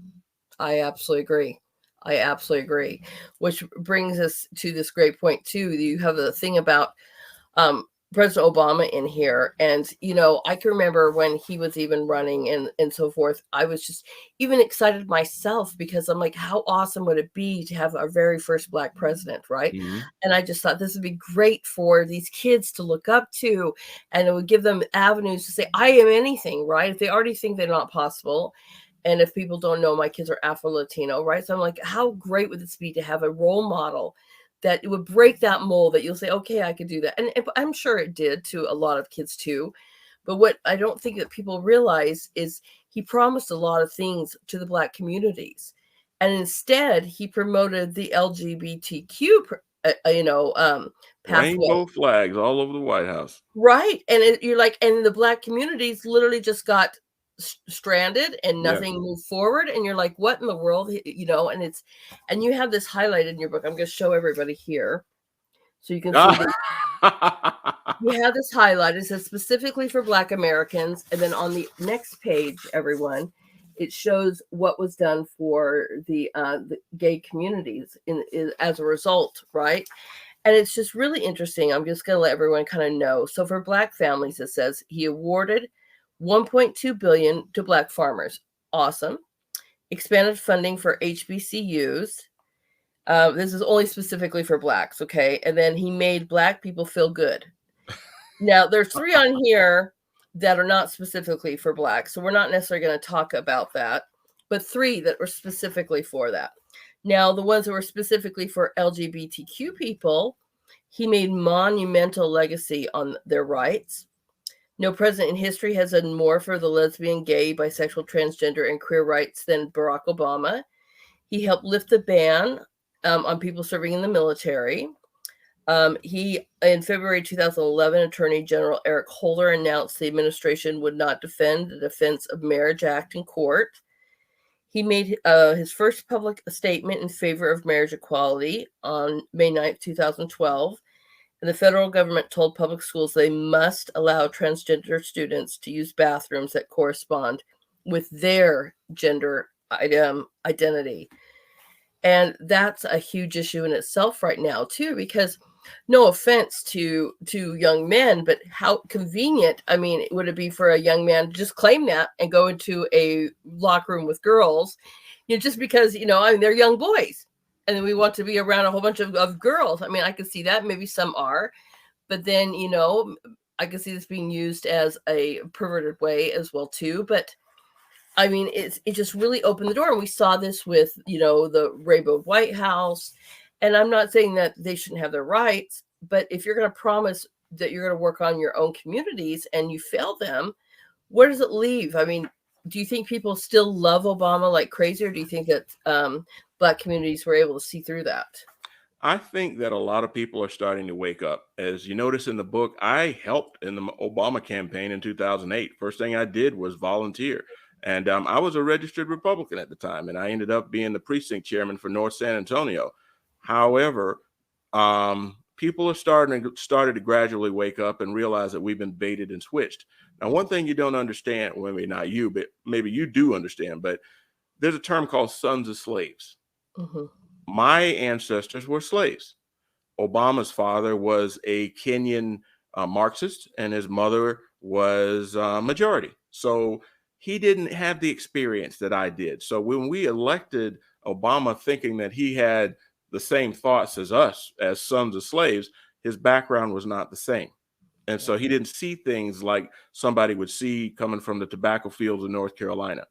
I absolutely agree. I absolutely agree. Which brings us to this great point too. You have the thing about um, President Obama in here. And, I can remember when he was even running and so forth, I was just even excited myself because I'm like, how awesome would it be to have our very first Black president, right? Mhm. And I just thought this would be great for these kids to look up to, and it would give them avenues to say, I am anything, right? If they already think they're not possible. And if people don't know, my kids are Afro Latino, right? So I'm like, how great would this be to have a role model that it would break that mold that you'll say, okay, I could do that. And I'm sure it did to a lot of kids too. But what I don't think that people realize is he promised a lot of things to the Black communities. And instead, he promoted the LGBTQ, pathway. Rainbow flags all over the White House. Right. And you're like, and the Black communities literally just got stranded and Yes. nothing moved forward. And you're like, what in the world? And you have this highlighted in your book. I'm going to show everybody here so you can see that you have this highlighted. It says specifically for Black Americans. And then on the next page, everyone, it shows what was done for the gay communities as a result, right? And it's just really interesting. I'm just going to let everyone kind of know. So for Black families, it says he awarded 1.2 billion to Black farmers. Awesome. Expanded funding for HBCUs. This is only specifically for Blacks, okay? And then he made Black people feel good. Now, there's 3 on here that are not specifically for Blacks, so we're not necessarily going to talk about that, but 3 that were specifically for that. Now, the ones that were specifically for LGBTQ people, he made monumental legacy on their rights. No president in history has done more for the lesbian, gay, bisexual, transgender, and queer rights than Barack Obama. He helped lift the ban on people serving in the military. He, in February 2011, Attorney General Eric Holder announced the administration would not defend the Defense of Marriage Act in court. He made his first public statement in favor of marriage equality on May 9th, 2012. And the federal government told public schools they must allow transgender students to use bathrooms that correspond with their gender identity. And that's a huge issue in itself right now too, because no offense to young men, but how convenient, I mean, would it be for a young man to just claim that and go into a locker room with girls, just because, I mean, they're young boys and then we want to be around a whole bunch of girls. I mean, I can see that. Maybe some are, but then, I can see this being used as a perverted way as well too. But I mean, it just really opened the door. And we saw this with, the Rainbow White House. And I'm not saying that they shouldn't have their rights, but if you're going to promise that you're going to work on your own communities and you fail them, where does it leave? I mean, do you think people still love Obama like crazy, or do you think that Black communities were able to see through that? I think that a lot of people are starting to wake up. As you notice in the book, I helped in the Obama campaign in 2008. First thing I did was volunteer. And I was a registered Republican at the time, and I ended up being the precinct chairman for North San Antonio. However, people are started to gradually wake up and realize that we've been baited and switched. Now, one thing you don't understand, well, maybe not you, but maybe you do understand, but there's a term called sons of slaves. Mhm. My ancestors were slaves. Obama's father was a Kenyan Marxist, and his mother was majority. So he didn't have the experience that I did. So when we elected Obama, thinking that he had the same thoughts as us as sons of slaves, his background was not the same. And so he didn't see things like somebody would see coming from the tobacco fields of North Carolina.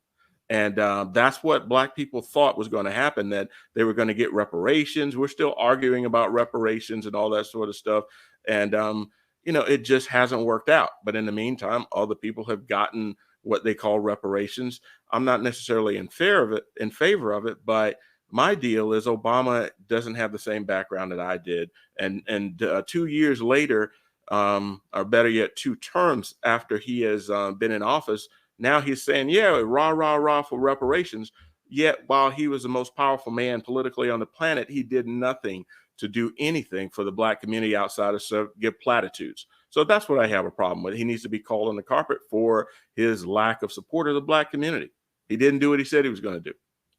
And that's what Black people thought was going to happen, that they were going to get reparations. We're still arguing about reparations and all that sort of stuff. And, it just hasn't worked out. But in the meantime, other people have gotten what they call reparations. I'm not necessarily in favor of it, but my deal is Obama doesn't have the same background that I did. And 2 years later, or better yet, 2 terms after he has been in office, now he's saying, yeah, rah, rah, rah for reparations. Yet while he was the most powerful man politically on the planet, he did nothing to do anything for the Black community outside of give platitudes. So that's what I have a problem with. He needs to be called on the carpet for his lack of support of the Black community. He didn't do what he said he was going to do.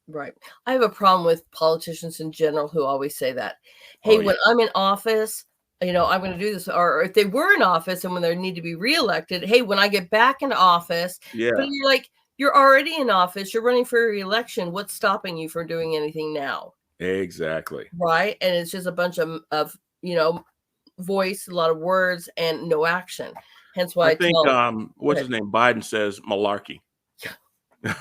Right. I have a problem with politicians in general who always say that. Hey, when I'm in office, I'm going to do this. Or if they were in office and when they need to be reelected, hey, when I get back into office, but you're like, you're already in office, you're running for re-election. What's stopping you from doing anything now? Exactly. Right. And it's just a bunch of voice, a lot of words and no action. Hence why I think, what's his name? Biden says malarkey. Yeah.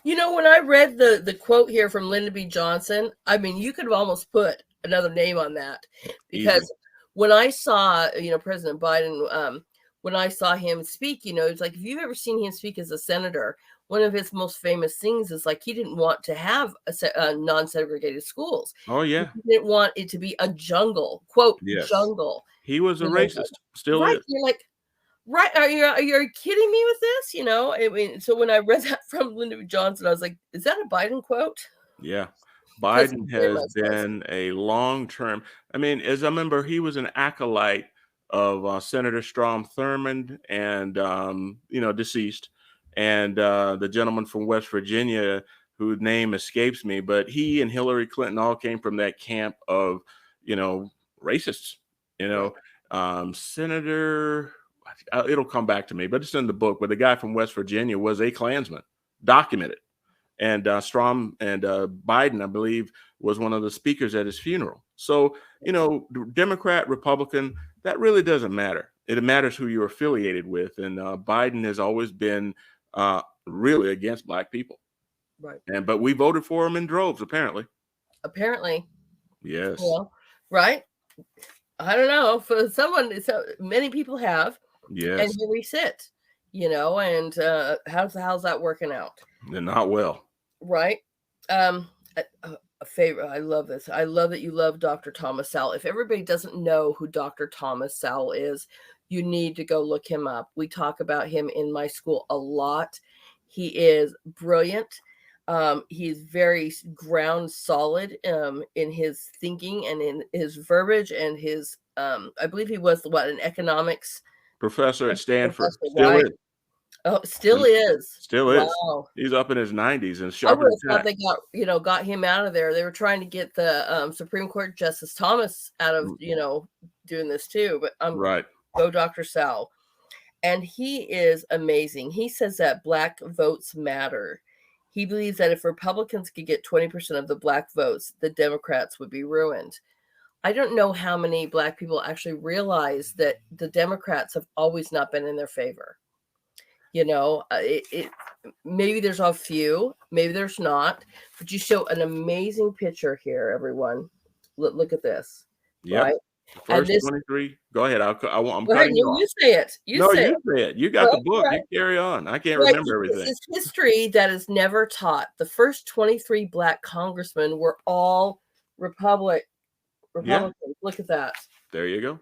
When I read the quote here from Lyndon B. Johnson, I mean, you could have almost put another name on that, because Easy. When I saw, President Biden, when I saw him speak, it's like, if you've ever seen him speak as a senator, one of his most famous things is like, he didn't want to have a non-segregated schools. Oh, yeah. He didn't want it to be a jungle, quote, Yes. jungle. He was a racist. Still right. is. You're like, right? Are you kidding me with this? I mean, so when I read that from Lyndon Johnson, I was like, "Is that a Biden quote?" Yeah, Biden has been a long-term. I mean, as I remember, he was an acolyte of Senator Strom Thurmond, and deceased, and the gentleman from West Virginia whose name escapes me, but he and Hillary Clinton all came from that camp of racists. Senator. It'll come back to me, but it's in the book. But the guy from West Virginia was a Klansman, documented. And Strom and Biden, I believe, was one of the speakers at his funeral. So, Democrat, Republican, that really doesn't matter. It matters who you're affiliated with. And Biden has always been really against Black people. Right. But we voted for him in droves, apparently. Yes. Well, right. I don't know. For someone, so many people have. Yes. And here we sit, and how's that working out? They're not well. Right. A favorite. I love this. I love that you love Dr. Thomas Sowell. If everybody doesn't know who Dr. Thomas Sowell is, you need to go look him up. We talk about him in my school a lot. He is brilliant. He's very ground solid in his thinking and in his verbiage and his. I believe he was an economics professor at Stanford. Still is. Oh, still is. Still is. Wow. He's up in his 90s and sharp. I would have thought they got him out of there. They were trying to get the Supreme Court Justice Thomas out of doing this too. But right. Go Dr. Sowell, and he is amazing. He says that Black votes matter. He believes that if Republicans could get 20% of the Black votes, the Democrats would be ruined. I don't know how many Black people actually realize that the Democrats have always not been in their favor. Maybe there's a few, maybe there's not, but you show an amazing picture here, everyone. Look at this. Yeah. Right? First 23. Go ahead. I'm cutting you off. You say it. You say it. You got the book. Right. You carry on. I can't remember everything. It's history that is never taught. The first 23 Black congressmen were all Republicans. Yeah. Look at that. There you go.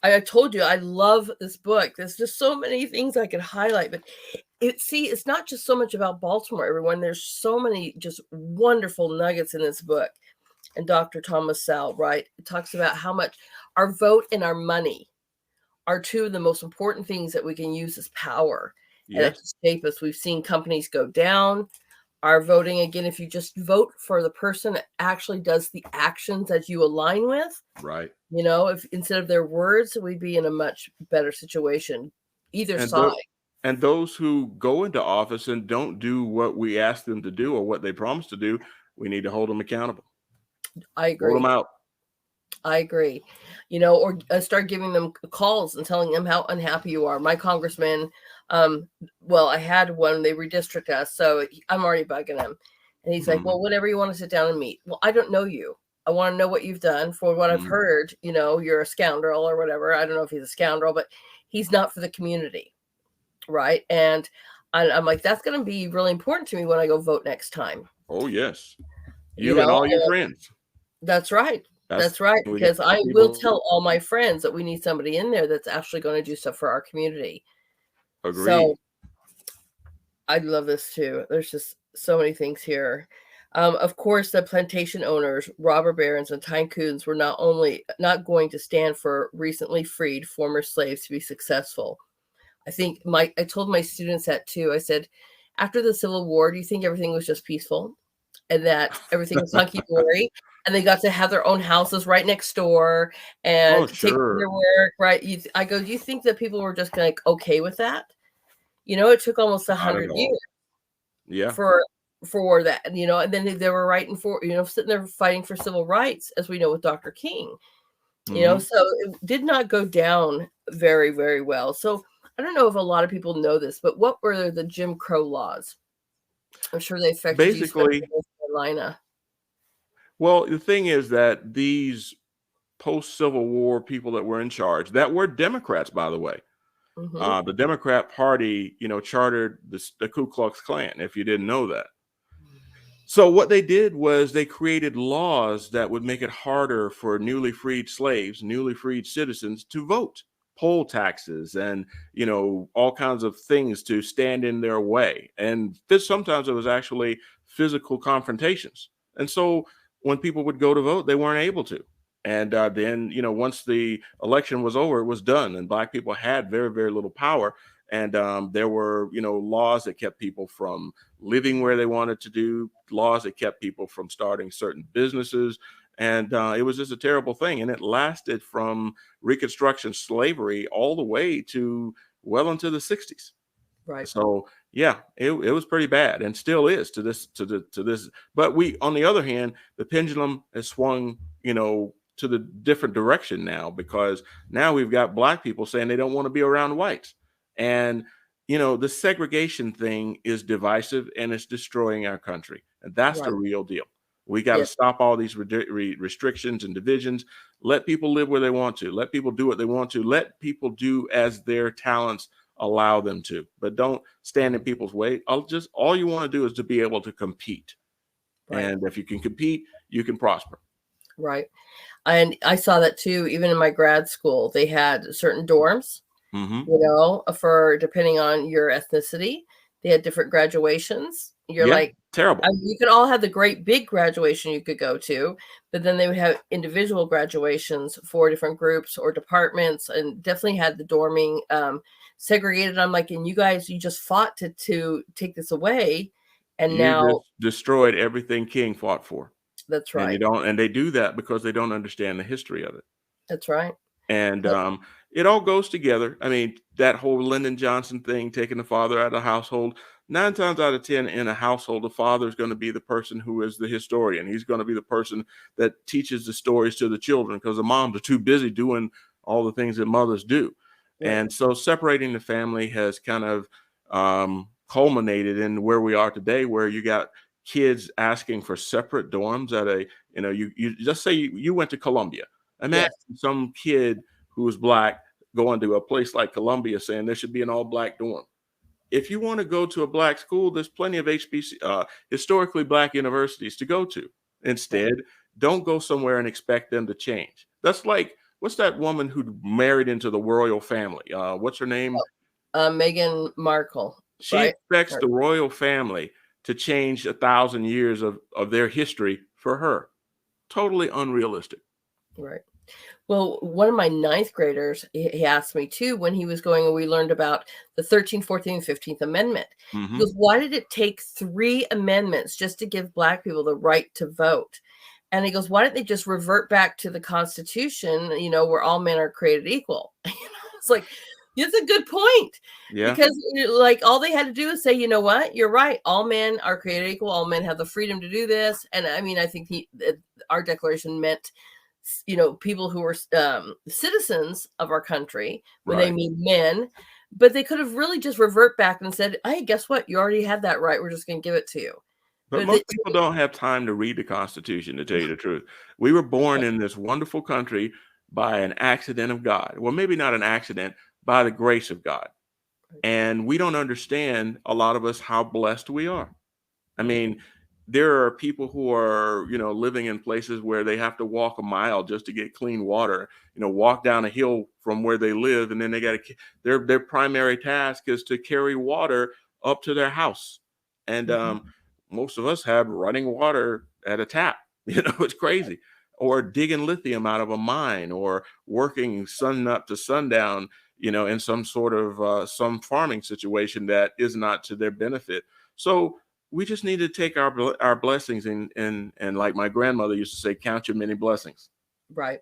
I told you I love this book. There's just so many things I could highlight, but it's not just so much about Baltimore, everyone. There's so many just wonderful nuggets in this book. And Dr. Thomas Sowell, right? It talks about how much our vote and our money are two of the most important things that we can use as power and that Yes. can shape us. We've seen companies go down. Our voting, again, if you just vote for the person that actually does the actions that you align with, Right. if instead of their words, we'd be in a much better situation, either And side. those who go into office and don't do what we ask them to do or what they promise to do, we need to hold them accountable. I Vote them agree. out. I agree. Or start giving them calls and telling them how unhappy you are. My congressman, well, I had one, they redistrict us, so I'm already bugging him. And he's like, Mhm. well, whenever you want to sit down and meet. Well, I don't know you. I want to know what you've done. For what I've Mhm. heard, you're a scoundrel or whatever. I don't know if he's a scoundrel, but he's not for the community. Right. And I'm like, that's going to be really important to me when I go vote next time. Oh, yes. You You and know, all your friends. That's right. That's That's right, we got because I will people tell all my friends that we need somebody in there that's actually going to do stuff for our community. agreed. So I love this too. There's just so many things here. Of course, the plantation owners, robber barons, and tycoons were not only not going to stand for recently freed former slaves to be successful. I told my students that too. I said, after the Civil War, do you think everything was just peaceful and that everything was hunky dory? And they got to have their own houses right next door Oh, and take sure. their work, right? I go, do you think that people were just like okay with that? It took almost Not at 100 all. years Yeah. for that, and then they were writing for, sitting there fighting for civil rights, as we know with Dr. King. Mhm. So it did not go down very, very well. So I don't know if a lot of people know this, but what were the Jim Crow laws? I'm sure they affected you, especially in Basically, North Carolina. well, the thing is that these post-Civil War people that were in charge, that were Democrats, by the way. Hmm. The Democrat Party, chartered the Ku Klux Klan, if you didn't know that. So what they did was they created laws that would make it harder for newly freed slaves, newly freed citizens to vote, poll taxes, and all kinds of things to stand in their way. And this sometimes it was actually physical confrontations. And so when people would go to vote, they weren't able to. And then once the election was over, it was done, and black people had very very little power. And there were laws that kept people from living where they wanted to do, laws that kept people from starting certain businesses. And it was just a terrible thing. And it lasted from Reconstruction slavery all the way to well into the 60s. Right. So yeah, it was pretty bad and still is to this. But on the other hand, the pendulum has swung, to the different direction now, because now we've got black people saying they don't want to be around whites. And the segregation thing is divisive and it's destroying our country. And that's the Right. real deal. We got to Yeah. stop all these restrictions and divisions. Let people live where they want to. Let people do what they want to. Let people do as their talents allow them to, but don't stand in people's way. All you want to do is to be able to compete. Right. And if you can compete, you can prosper. Right. And I saw that too, even in my grad school, they had certain dorms, Hmm. for depending on your ethnicity. They had different graduations. You're Yeah, like, terrible. you could all have the great big graduation you could go to, but then they would have individual graduations for different groups or departments, and definitely had the dorming segregated. I'm like, and you guys, you just fought to take this away, and You now just destroyed everything King fought for. that's And right. they do that because they don't understand the history of it. That's right. And But it all goes together. I mean, that whole Lyndon Johnson thing, taking the father out of the household, 9 times out of 10 in a household, the father is going to be the person who is the historian. He's going to be the person that teaches the stories to the children, because the moms are too busy doing all the things that mothers do. right. And so separating the family has kind of culminated in where we are today, where you got kids asking for separate dorms at you just say you went to Columbia. Imagine Yes. some kid who is black going to a place like Columbia saying there should be an all black dorm. If you want to go to a black school, there's plenty of historically black universities to go to. Right. Instead, don't go somewhere and expect them to change. That's like what's that woman who married into the royal family? What's her name? Meghan Markle, She right? expects the royal family to change 1,000 years of their history for her. Totally unrealistic. Right. Well, one of my ninth graders, he asked me too, when he was going, and we learned about the 13th, 14th, and 15th Amendment. He goes, why did it take 3 amendments just to give Black people the right to vote? And he goes, why didn't they just revert back to the Constitution, where all men are created equal? It's like, it's a good point. Yeah. Because like all they had to do is say, you know what, you're right. All men are created equal. All men have the freedom to do this. And I mean, I think our declaration meant, people who were citizens of our country when they mean men, but they could have really just revert back and said, hey, guess what? You already had that right. We're just going to give it to you. But most people don't have time to read the Constitution, to tell you the truth. We were born in this wonderful country by an accident of God. Well, maybe not an accident, by the grace of God. And we don't understand, a lot of us, how blessed we are. I mean, there are people who are, living in places where they have to walk a mile just to get clean water, walk down a hill from where they live. And then they got to, their primary task is to carry water up to their house. And most of us have running water at a tap. It's crazy. Or digging lithium out of a mine, or working sun up to sundown, in some sort of some farming situation that is not to their benefit. So we just need to take our blessings and like my grandmother used to say, count your many blessings. Right.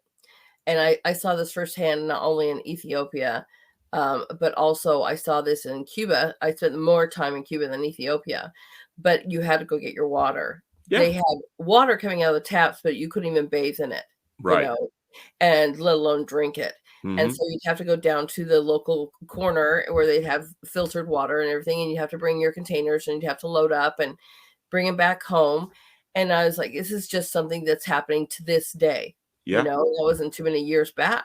And I saw this firsthand, not only in Ethiopia, but also I saw this in Cuba. I spent more time in Cuba than Ethiopia, but you had to go get your water. Yeah. They had water coming out of the taps, but you couldn't even bathe in it, right. And let alone drink it. And so you'd have to go down to the local corner where they'd have filtered water and everything. And you have to bring your containers and you'd have to load up and bring them back home. And I was like, this is just something that's happening to this day. Yeah. That wasn't too many years back,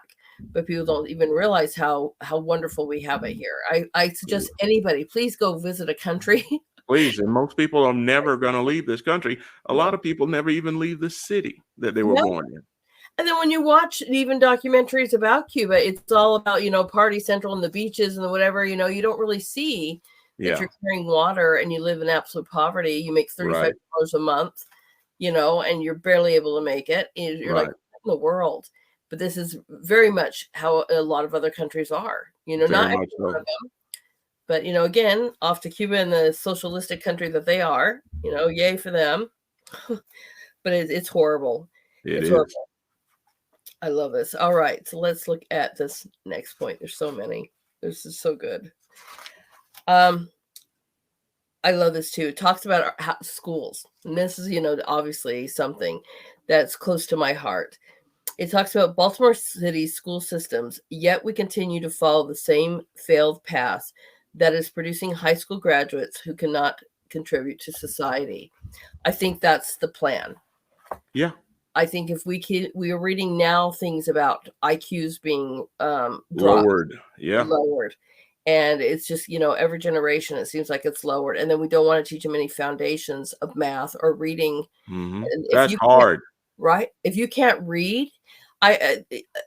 but people don't even realize how wonderful we have it here. I suggest anybody, please go visit a country. Please. And most people are never going to leave this country. A lot of people never even leave the city that they were born in. And then when you watch even documentaries about Cuba, it's all about, Party Central and the beaches and whatever, you don't really see that you're carrying water and you live in absolute poverty. You make $35 a month, and you're barely able to make it. You're like, in the world. But this is very much how a lot of other countries are, not every one of them. But, again, off to Cuba and the socialistic country that they are, yay for them. But it's horrible. It's horrible. I love this. All right. So let's look at this next point. There's so many. This is so good. I love this too. It talks about our schools. And this is, obviously something that's close to my heart. It talks about Baltimore City's school systems, yet we continue to follow the same failed path that is producing high school graduates who cannot contribute to society. I think that's the plan. Yeah. I think if we are reading now things about IQs being lowered. Yeah. Lowered. And it's just, every generation, it seems like it's lowered. And then we don't want to teach them any foundations of math or reading. That's hard. Right. If you can't read,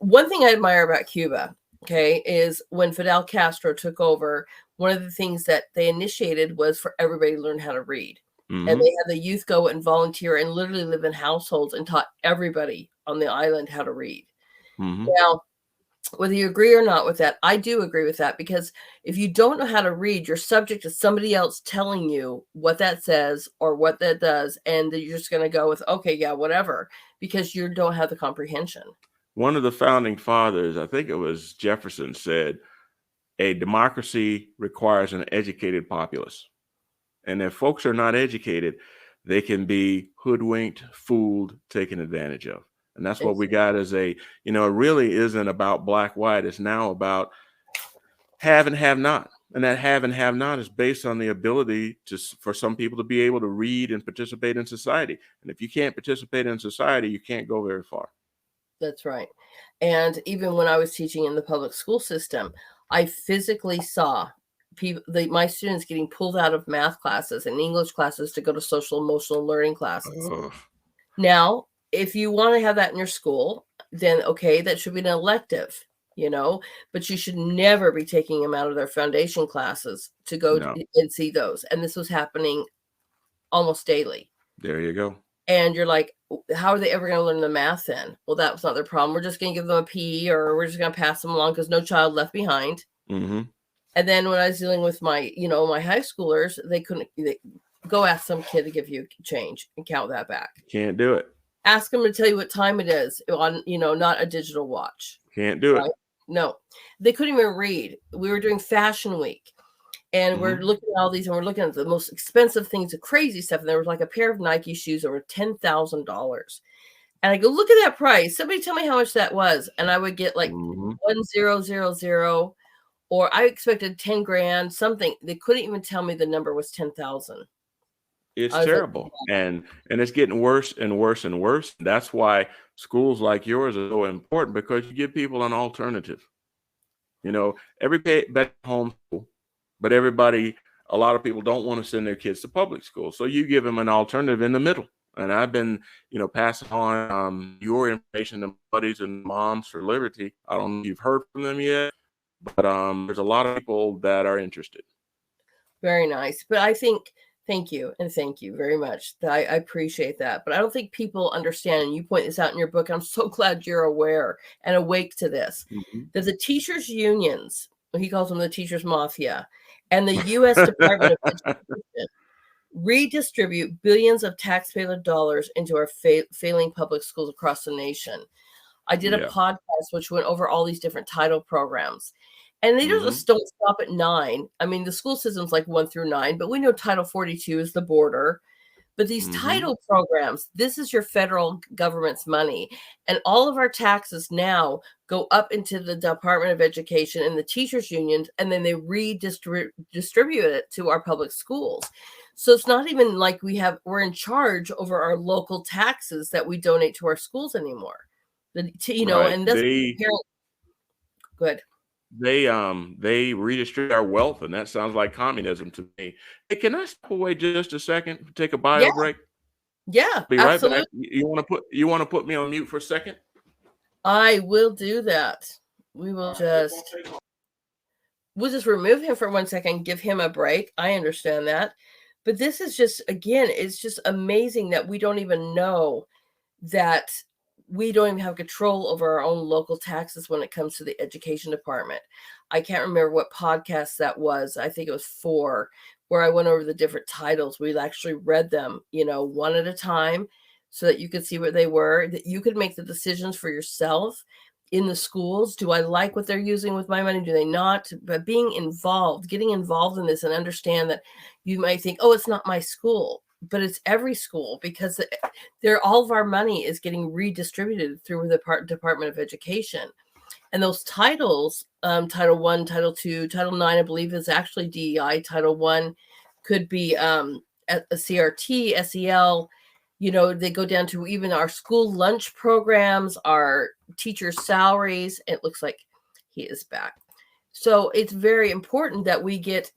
one thing I admire about Cuba, is when Fidel Castro took over, one of the things that they initiated was for everybody to learn how to read. And they had the youth go and volunteer and literally live in households and taught everybody on the island how to read. Now, whether you agree or not with that, I do agree with that, because if you don't know how to read, you're subject to somebody else telling you what that says or what that does. And you're just going to go with, okay, yeah, whatever, because you don't have the comprehension. One of the founding fathers, I think it was Jefferson, said, a democracy requires an educated populace. And if folks are not educated, they can be hoodwinked, fooled, taken advantage of. And that's what we got as it really isn't about black, white. It's now about have and have not. And that have and have not is based on the ability for some people to be able to read and participate in society. And if you can't participate in society, you can't go very far. That's right. And even when I was teaching in the public school system, I physically saw my students getting pulled out of math classes and English classes to go to social emotional learning classes. Now, if you want to have that in your school, then okay, that should be an elective, but you should never be taking them out of their foundation classes to go No. and see those. And this was happening almost daily. There you go. And you're like, how are they ever going to learn the math then? Well, that was not their problem. We're just going to give them a PE, or we're just going to pass them along because no child left behind. Mm-hmm. And then when I was dealing with my high schoolers, they go ask some kid to give you change and count that back. Can't do it. Ask them to tell you what time it is on, not a digital watch. Can't do it. No, they couldn't even read. We were doing Fashion Week, and we're looking at all these, and we're looking at the most expensive things, the crazy stuff. And there was like a pair of Nike shoes over $10,000. And I go, look at that price. Somebody tell me how much that was. And I would get like 1000, or I expected 10 grand, something. They couldn't even tell me the number was 10,000. It's terrible. Like, and it's getting worse and worse and worse. That's why schools like yours are so important, because you give people an alternative. Every better homeschool, but a lot of people don't want to send their kids to public school. So you give them an alternative in the middle. And I've been, passing on your information to buddies and Moms for Liberty. I don't know if you've heard from them yet, but there's a lot of people that are interested. Very nice. But I think, thank you very much. I appreciate that. But I don't think people understand, and you point this out in your book, I'm so glad you're aware and awake to this, that the teachers' unions, he calls them the teachers' mafia, and the U.S. Department of Education redistribute billions of taxpayer dollars into our failing public schools across the nation. I did a podcast which went over all these different title programs. And they just don't stop at 9. I mean, the school system's like 1 through 9, but we know Title 42 is the border. But these title programs, this is your federal government's money. And all of our taxes now go up into the Department of Education and the teachers' unions, and then they redistribute it to our public schools. So it's not even like we're in charge over our local taxes that we donate to our schools anymore. And that's good. They redistribute our wealth, and that sounds like communism to me. Hey, can I step away just a second, take a bio break? Yeah, be right back. You want to put me on mute for a second? I will do that. We'll just remove him for 1 second, give him a break. I understand that. But this is just, again, it's just amazing that we don't even know that we don't even have control over our own local taxes when it comes to the education department. I can't remember what podcast that was. I think it was 4, where I went over the different titles. We actually read them, one at a time, so that you could see what they were, that you could make the decisions for yourself in the schools. Do I like what they're using with my money? Do they not? But getting involved in this, and understand that you might think, oh, it's not my school, but it's every school, because all of our money is getting redistributed through the Department of Education. And those titles, Title 1, Title 2, Title 9, I believe is actually DEI. Title 1 could be a CRT, SEL. They go down to even our school lunch programs, our teachers' salaries. It looks like he is back. So it's very important that we get,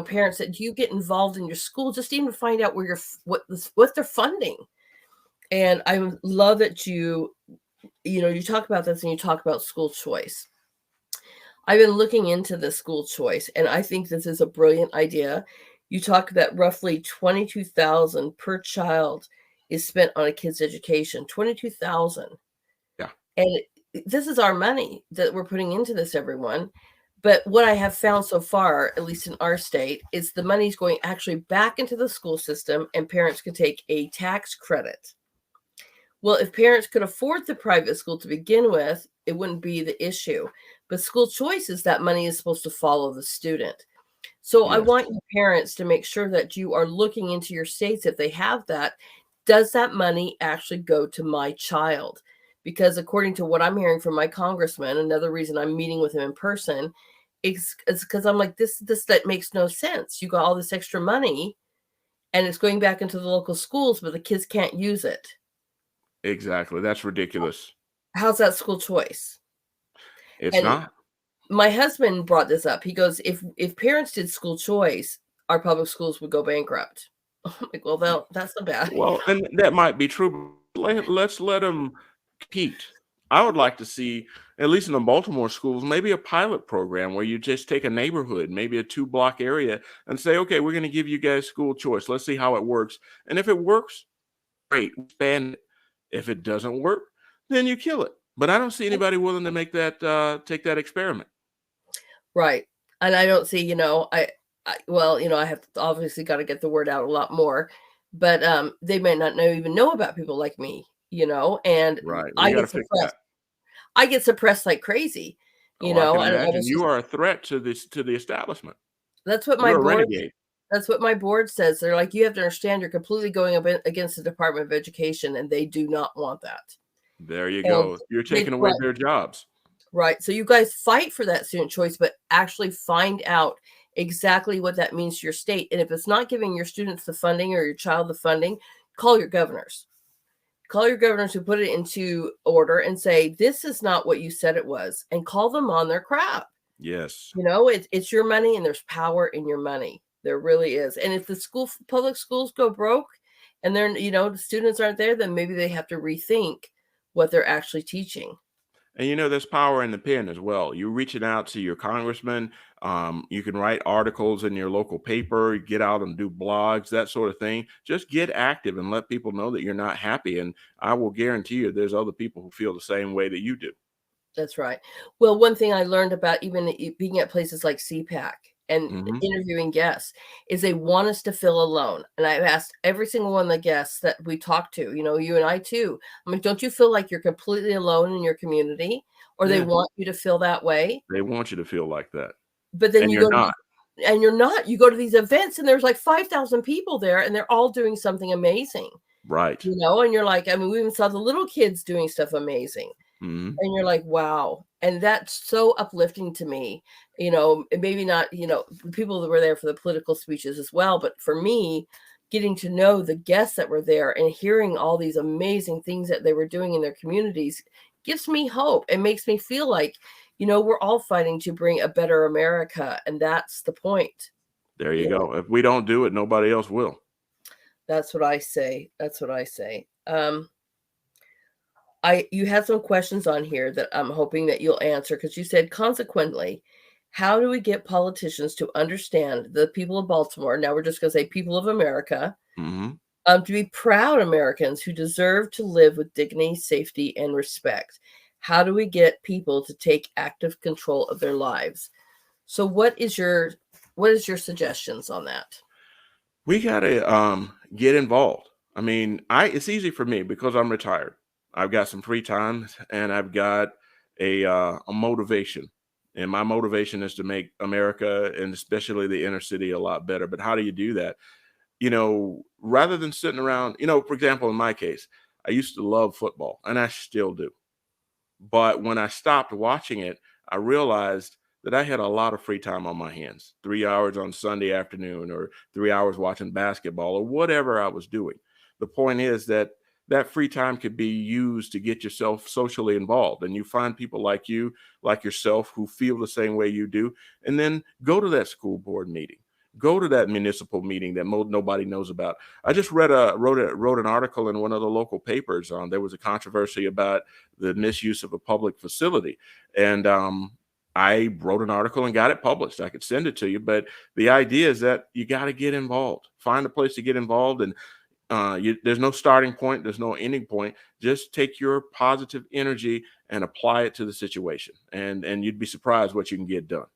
parents, that you get involved in your school, just even find out what they're funding. And I love that you talk about this, and you talk about school choice. I've been looking into the school choice, and I think this is a brilliant idea. You talk that roughly $22,000 per child is spent on a kid's education. $22,000. Yeah. And this is our money that we're putting into this, everyone. But what I have found so far, at least in our state, is the money's going actually back into the school system, and parents can take a tax credit. Well, if parents could afford the private school to begin with, it wouldn't be the issue. But school choice is that money is supposed to follow the student. So I want you parents to make sure that you are looking into your states, if they have that. Does that money actually go to my child? Because according to what I'm hearing from my congressman, another reason I'm meeting with him in person is because I'm like, this that makes no sense. You got all this extra money, and it's going back into the local schools, but the kids can't use it. Exactly. That's ridiculous. How's that school choice? It's not. My husband brought this up. He goes, if parents did school choice, our public schools would go bankrupt. I'm like, well, that's not bad. Well, and that might be true. Let's let them compete. I would like to see, at least in the Baltimore schools, maybe a pilot program where you just take a neighborhood, maybe a 2-block area, and say, okay, we're going to give you guys school choice. Let's see how it works. And if it works, great, expand it. If it doesn't work, then you kill it. But I don't see anybody willing to make that take that experiment. Right. And I don't see, well, I have obviously got to get the word out a lot more, but they may not even know about people like me, and Right. We I got to get fix suppressed. that. I get suppressed like crazy, Oh, I can and I imagine. was You just, are a threat to the establishment. that's what my You're a board, renegade. that's what my board says. They're like, you have to understand you're completely going up against the Department of Education, and they do not want that. There you And go. You're they, taking away their jobs. right. So you guys fight for that student choice, but actually find out exactly what that means to your state. And if it's not giving your students the funding or your child the funding, call your governors. Call your governors who put it into order and say, this is not what you said it was, and call them on their crap. Yes. It's your money, and there's power in your money. There really is. And if the public schools go broke and they're, the students aren't there, then maybe they have to rethink what they're actually teaching. And there's power in the pen as well. You're reaching out to your congressman. You can write articles in your local paper, get out and do blogs, that sort of thing. Just get active and let people know that you're not happy. And I will guarantee you there's other people who feel the same way that you do. That's right. Well, one thing I learned about even being at places like CPAC and Hmm. interviewing guests is they want us to feel alone. And I've asked every single one of the guests that we talk to, you and I too. I mean, don't you feel like you're completely alone in your community, or they Yeah, want you to feel that way? they want you to feel like that. But then And you you're go to not. and you're not. You go to these events and there's like 5,000 people there, and they're all doing something amazing, Right. and you're like, I mean, we even saw the little kids doing stuff amazing. Hmm. And you're like, wow. And that's so uplifting to me. Maybe not, people that were there for the political speeches as well, but for me, getting to know the guests that were there and hearing all these amazing things that they were doing in their communities gives me hope and makes me feel like, we're all fighting to bring a better America. And that's the point. There you You know, go. If we don't do it, nobody else will. that's what I say. That's what I say. You had some questions on here that I'm hoping that you'll answer, because you said, consequently, how do we get politicians to understand the people of Baltimore? Now we're just going to say people of America, Hmm. to be proud Americans who deserve to live with dignity, safety, and respect. How do we get people to take active control of their lives? So what is your suggestions on that? We gotta get involved. I mean, it's easy for me because I'm retired. I've got some free time and I've got a motivation. And my motivation is to make America and especially the inner city a lot better. But how do you do that? Rather than sitting around, for example, in my case, I used to love football and I still do. But when I stopped watching it, I realized that I had a lot of free time on my hands, 3 hours on Sunday afternoon or 3 hours watching basketball or whatever I was doing. The point is that that free time could be used to get yourself socially involved. And you find people like you, like yourself, who feel the same way you do, and then go to that school board meeting. Go to that municipal meeting that nobody knows about. I just wrote an article in one of the local papers. There was a controversy about the misuse of a public facility. And I wrote an article and got it published. I could send it to you, but the idea is that you got to get involved. Find a place to get involved, and there's no starting point, there's no ending point. Just take your positive energy and apply it to the situation, and you'd be surprised what you can get done.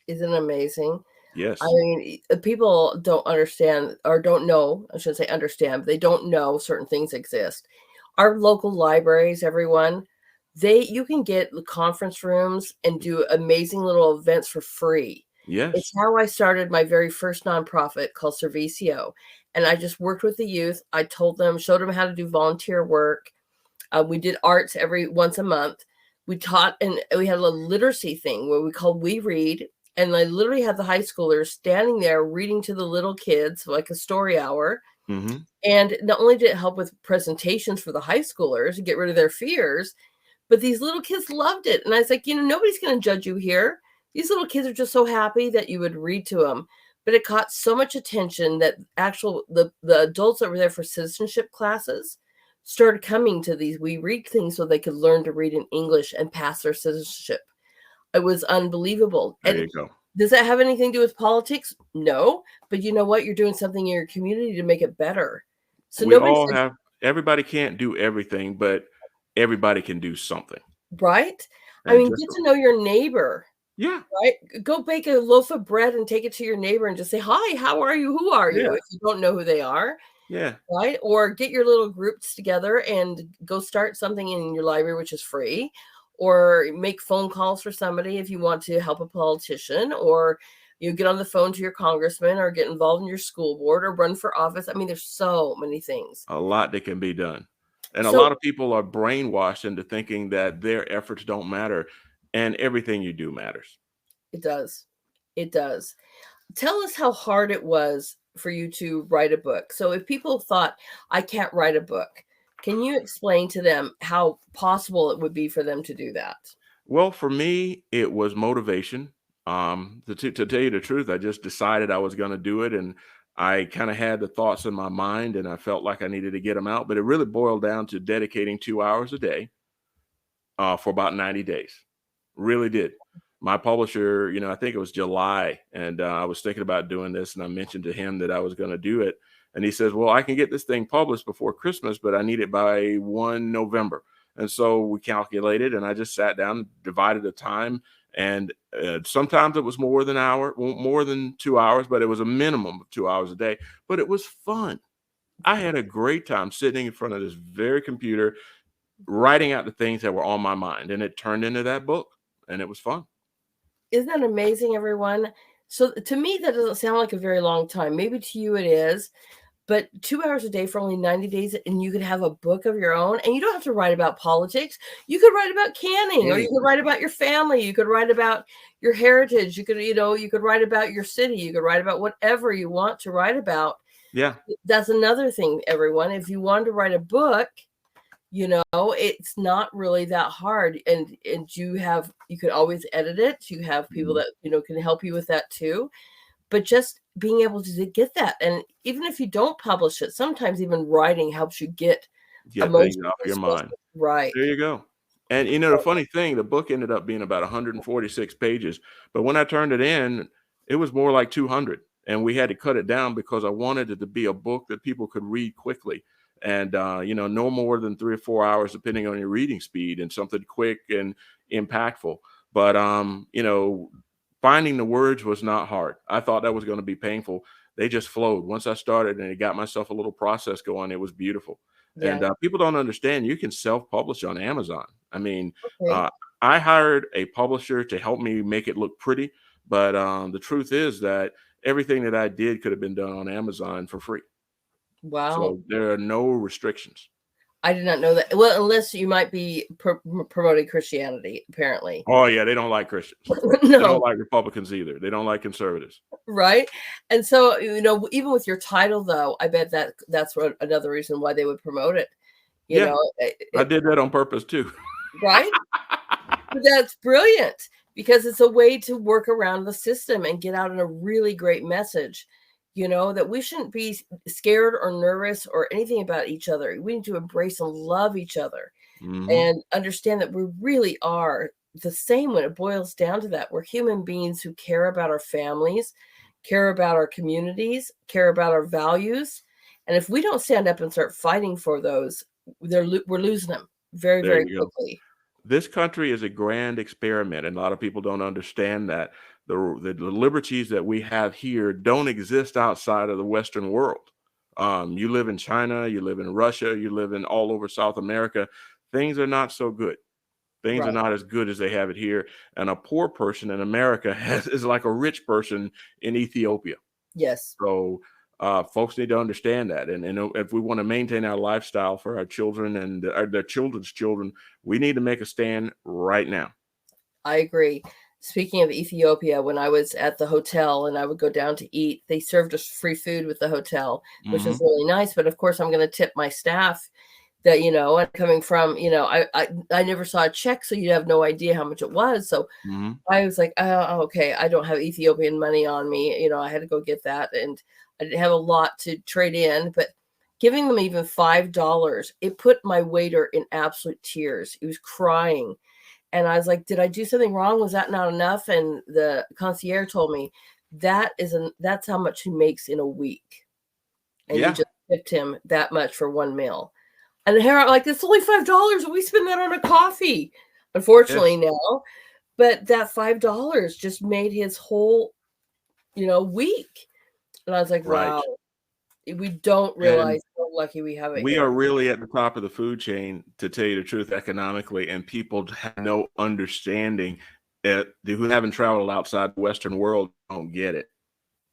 Isn't it amazing? I Yes. mean, people don't understand, or don't know, I shouldn't say understand, but they don't know certain things exist. Our local libraries, everyone, you can get the conference rooms and do amazing little events for free. It's Yes. how I started my very first nonprofit called Servicio. And I just worked with the youth. I showed them how to do volunteer work. We did arts every once a month. We taught, and we had a literacy thing where we called We Read. And I literally had the high schoolers standing there reading to the little kids, like a story hour. Hmm. And not only did it help with presentations for the high schoolers to get rid of their fears, but these little kids loved it. And I was like, nobody's going to judge you here. These little kids are just so happy that you would read to them. But it caught so much attention that the adults that were there for citizenship classes started coming to these We Read things so they could learn to read in English and pass their citizenship. It was unbelievable. There And you go. does that have anything to do with politics? No. But you know what? You're doing something in your community to make it better. So We nobody all said, have everybody can't do everything, but everybody can do something. right? I And mean, just get to know your neighbor, yeah, right? Go bake a loaf of bread and take it to your neighbor and just say, "Hi, how are you? Who are you?" yeah, If you don't know who they are, yeah. right? Or get your little groups together and go start something in your library, which is free, or make phone calls for somebody if you want to help a politician, or you get on the phone to your congressman, or get involved in your school board, or run for office. I mean, there's so many things. A lot that can be done. And a So lot of people are brainwashed into thinking that their efforts don't matter and everything you do matters. it does. It does. Tell us how hard it was for you to write a book. So if people thought, I can't write a book, can you explain to them how possible it would be for them to do that? Well, for me, it was motivation. To tell you the truth, I just decided I was going to do it, and I kind of had the thoughts in my mind, and I felt like I needed to get them out. But it really boiled down to dedicating 2 hours a day for about 90 days. Really did. My publisher, I think it was July, and I was thinking about doing this, and I mentioned to him that I was going to do it. And he says, "Well, I can get this thing published before Christmas, but I need it by 1 November." And so we calculated, and I just sat down, divided the time, and sometimes it was more than 2 hours, but it was a minimum of 2 hours a day. But it was fun. I had a great time sitting in front of this very computer, writing out the things that were on my mind, and it turned into that book, and it was fun. Isn't that amazing, everyone? So to me, that doesn't sound like a very long time. Maybe to you it is, but 2 hours a day for only 90 days, and you could have a book of your own, and you don't have to write about politics. You could write about canning, or you could Anything. write about your family. You could write about your heritage. You could write about your city. You could write about whatever you want to write about. Yeah, That's another thing, everyone. If you want to write a book, it's not really that hard, and you could always edit it. You have people mhm. that can help you with that too, but just being able to get that, and even if you don't publish it, sometimes even writing helps you get Get things emotions off your expressed. mind. Right. There you go. And, the funny thing, the book ended up being about 146 pages, but when I turned it in, it was more like 200, and we had to cut it down because I wanted it to be a book that people could read quickly and, no more than 3 or 4 hours depending on your reading speed and something quick and impactful. But, finding the words was not hard. I thought that was gonna be painful. They just flowed. Once I started and it got myself a little process going, it was beautiful. Yeah. And people don't understand you can self-publish on Amazon. I mean, Okay. uh, I hired a publisher to help me make it look pretty, but the truth is that everything that I did could have been done on Amazon for free. Wow. So there are no restrictions. I did not know that. Well, unless you might be promoting Christianity, apparently. Oh yeah, they don't like Christians. They don't No. like Republicans either. They don't like conservatives. Right? And so, even with your title, though, I bet that's what another reason why they would promote it. You Yeah, know, I did that on purpose too. right? That's brilliant, because it's a way to work around the system and get out in a really great message. That we shouldn't be scared or nervous or anything about each other. We need to embrace and love each other Hmm. and understand that we really are the same when it boils down to that. We're human beings who care about our families, care about our communities, care about our values. And if we don't stand up and start fighting for those, we're losing them very, There very you go. quickly. This country is a grand experiment, and a lot of people don't understand that the liberties that we have here don't exist outside of the Western world. You live in China, you live in Russia, you live in all over South America. Things are not so good. Things are Right. not as good as they have it here. And a poor person in America is like a rich person in Ethiopia. Yes, So folks need to understand that. And if we want to maintain our lifestyle for our children and their children's children, we need to make a stand right now. I agree. Speaking of Ethiopia, when I was at the hotel and I would go down to eat, they served us free food with the hotel, which was Hmm. really nice. But of course, I'm going to tip my staff that, and coming from, I never saw a check, so you'd have no idea how much it was. So Hmm. I was like, oh, okay, I don't have Ethiopian money on me. I had to go get that, and I didn't have a lot to trade in. But giving them even $5, it put my waiter in absolute tears. He was crying. And I was like, did I do something wrong? Was that not enough? And the concierge told me that's how much he makes in a week. And you Yeah. just tipped him that much for one meal. And here I'm like, it's only $5. We spend that on a coffee, unfortunately Yes. now. But that $5 just made his whole, week. And I was like, Right. wow, we don't And realize how lucky we have it we are here. really at the top of the food chain, to tell you the truth, economically, and people have no understanding that who haven't traveled outside the Western world don't get it.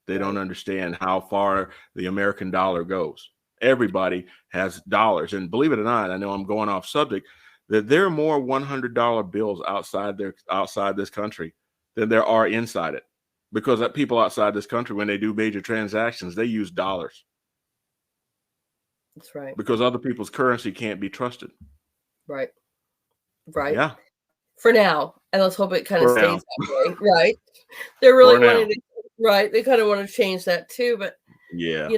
They don't Right. understand how far the American dollar goes. Everybody has dollars. And believe it or not, I know I'm going off subject, that there are more $100 bills outside this country than there are inside it. Because people outside this country, when they do major transactions, they use dollars. That's right. Because other people's currency can't be trusted. Right. Right. Yeah. For now. And let's hope it kind of For stays now. that way. Right. They're really For now. wanting to, right. They kind of want to change that too. But, Yeah.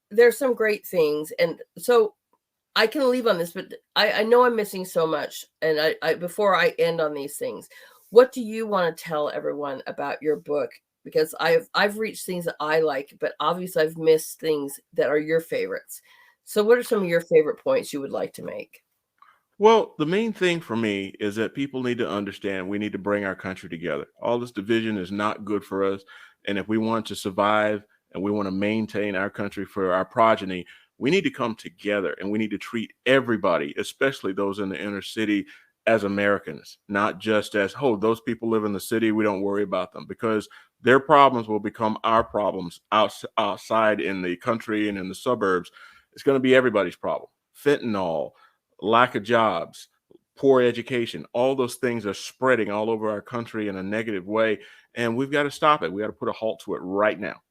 there's some great things. And so I can leave on this, but I know I'm missing so much. And I before I end on these things, what do you want to tell everyone about your book? Because I've reached things that I like, but obviously I've missed things that are your favorites. So what are some of your favorite points you would like to make? Well, the main thing for me is that people need to understand we need to bring our country together. All this division is not good for us. And if we want to survive and we want to maintain our country for our progeny, we need to come together and we need to treat everybody, especially those in the inner city, as Americans, not just as, oh, those people live in the city, we don't worry about them, because their problems will become our problems outside in the country and in the suburbs. It's going to be everybody's problem. Fentanyl, lack of jobs, poor education, all those things are spreading all over our country in a negative way. And we've got to stop it. We got to put a halt to it right now.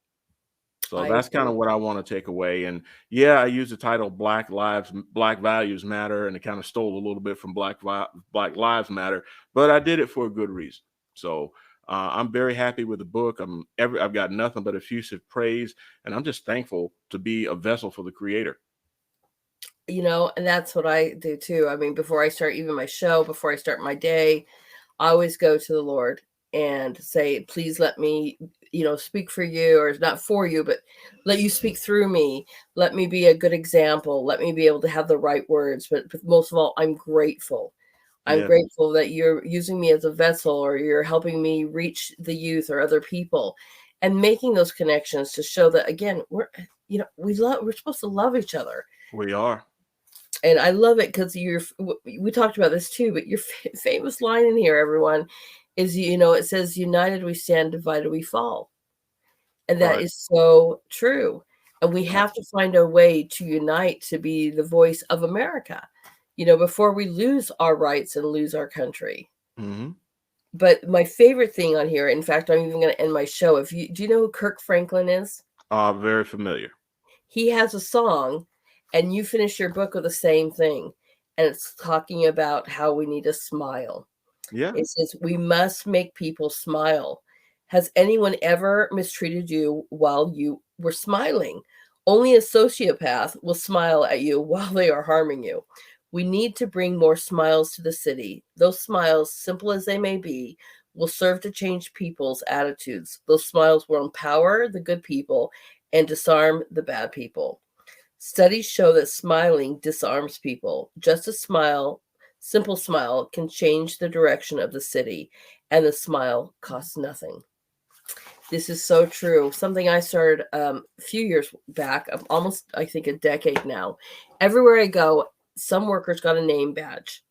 So I that's kind agree. of what I want to take away. And yeah, I use the title Black Values Matter, and it kind of stole a little bit from Black Lives Matter, but I did it for a good reason. So I'm very happy with the book. I've got nothing but effusive praise, and I'm just thankful to be a vessel for the Creator. And that's what I do too. I mean, before I start even my show, before I start my day, I always go to the Lord and say, please let me, speak for you, or not for you, but let you speak through me. Let me be a good example. Let me be able to have the right words. But most of all, I'm grateful. I'm Yeah, grateful that you're using me as a vessel, or you're helping me reach the youth or other people, and making those connections to show that, again, we're supposed to love each other. we are. And I love it because we talked about this too, but your famous line in here, everyone, is, it says, united we stand, divided we fall. And that Right. is so true. And we Uh, have to find a way to unite to be the voice of America, before we lose our rights and lose our country. mhm. But my favorite thing on here, in fact, I'm even going to end my show. Do you know who Kirk Franklin is? Very familiar. He has a song, and you finish your book with the same thing. And it's talking about how we need to smile. Yeah. It says, we must make people smile. Has anyone ever mistreated you while you were smiling? Only a sociopath will smile at you while they are harming you. We need to bring more smiles to the city. Those smiles, simple as they may be, will serve to change people's attitudes. Those smiles will empower the good people and disarm the bad people. Studies show that smiling disarms people. Just a simple smile, can change the direction of the city, and the smile costs nothing. This is so true. Something I started a few years back, almost, I think, a decade now. Everywhere I go, some workers got a name badge,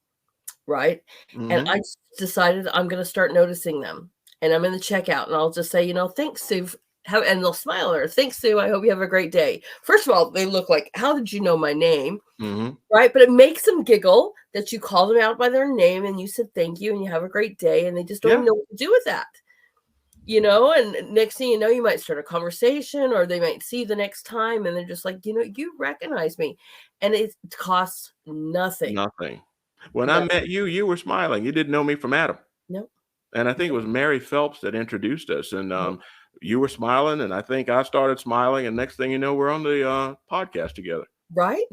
right? And Mhm. I decided I'm going to start noticing them. And I'm in the checkout, and I'll just say, thanks, Sue. And they'll smile at her. Thanks, Sue. I hope you have a great day. First of all, they look like, how did you know my name? Mhm. Right? But it makes them giggle that you call them out by their name and you said thank you and you have a great day, and they just don't even Yeah. know what to do with that. And next thing you know, you might start a conversation, or they might see you the next time and they're just like, you recognize me. And it costs nothing. Nothing. When I Nothing. met you, you were smiling. You didn't know me from Adam. No. And I think it was Mary Phelps that introduced us, and you were smiling, and I think I started smiling, and next thing you know, we're on the podcast together. right?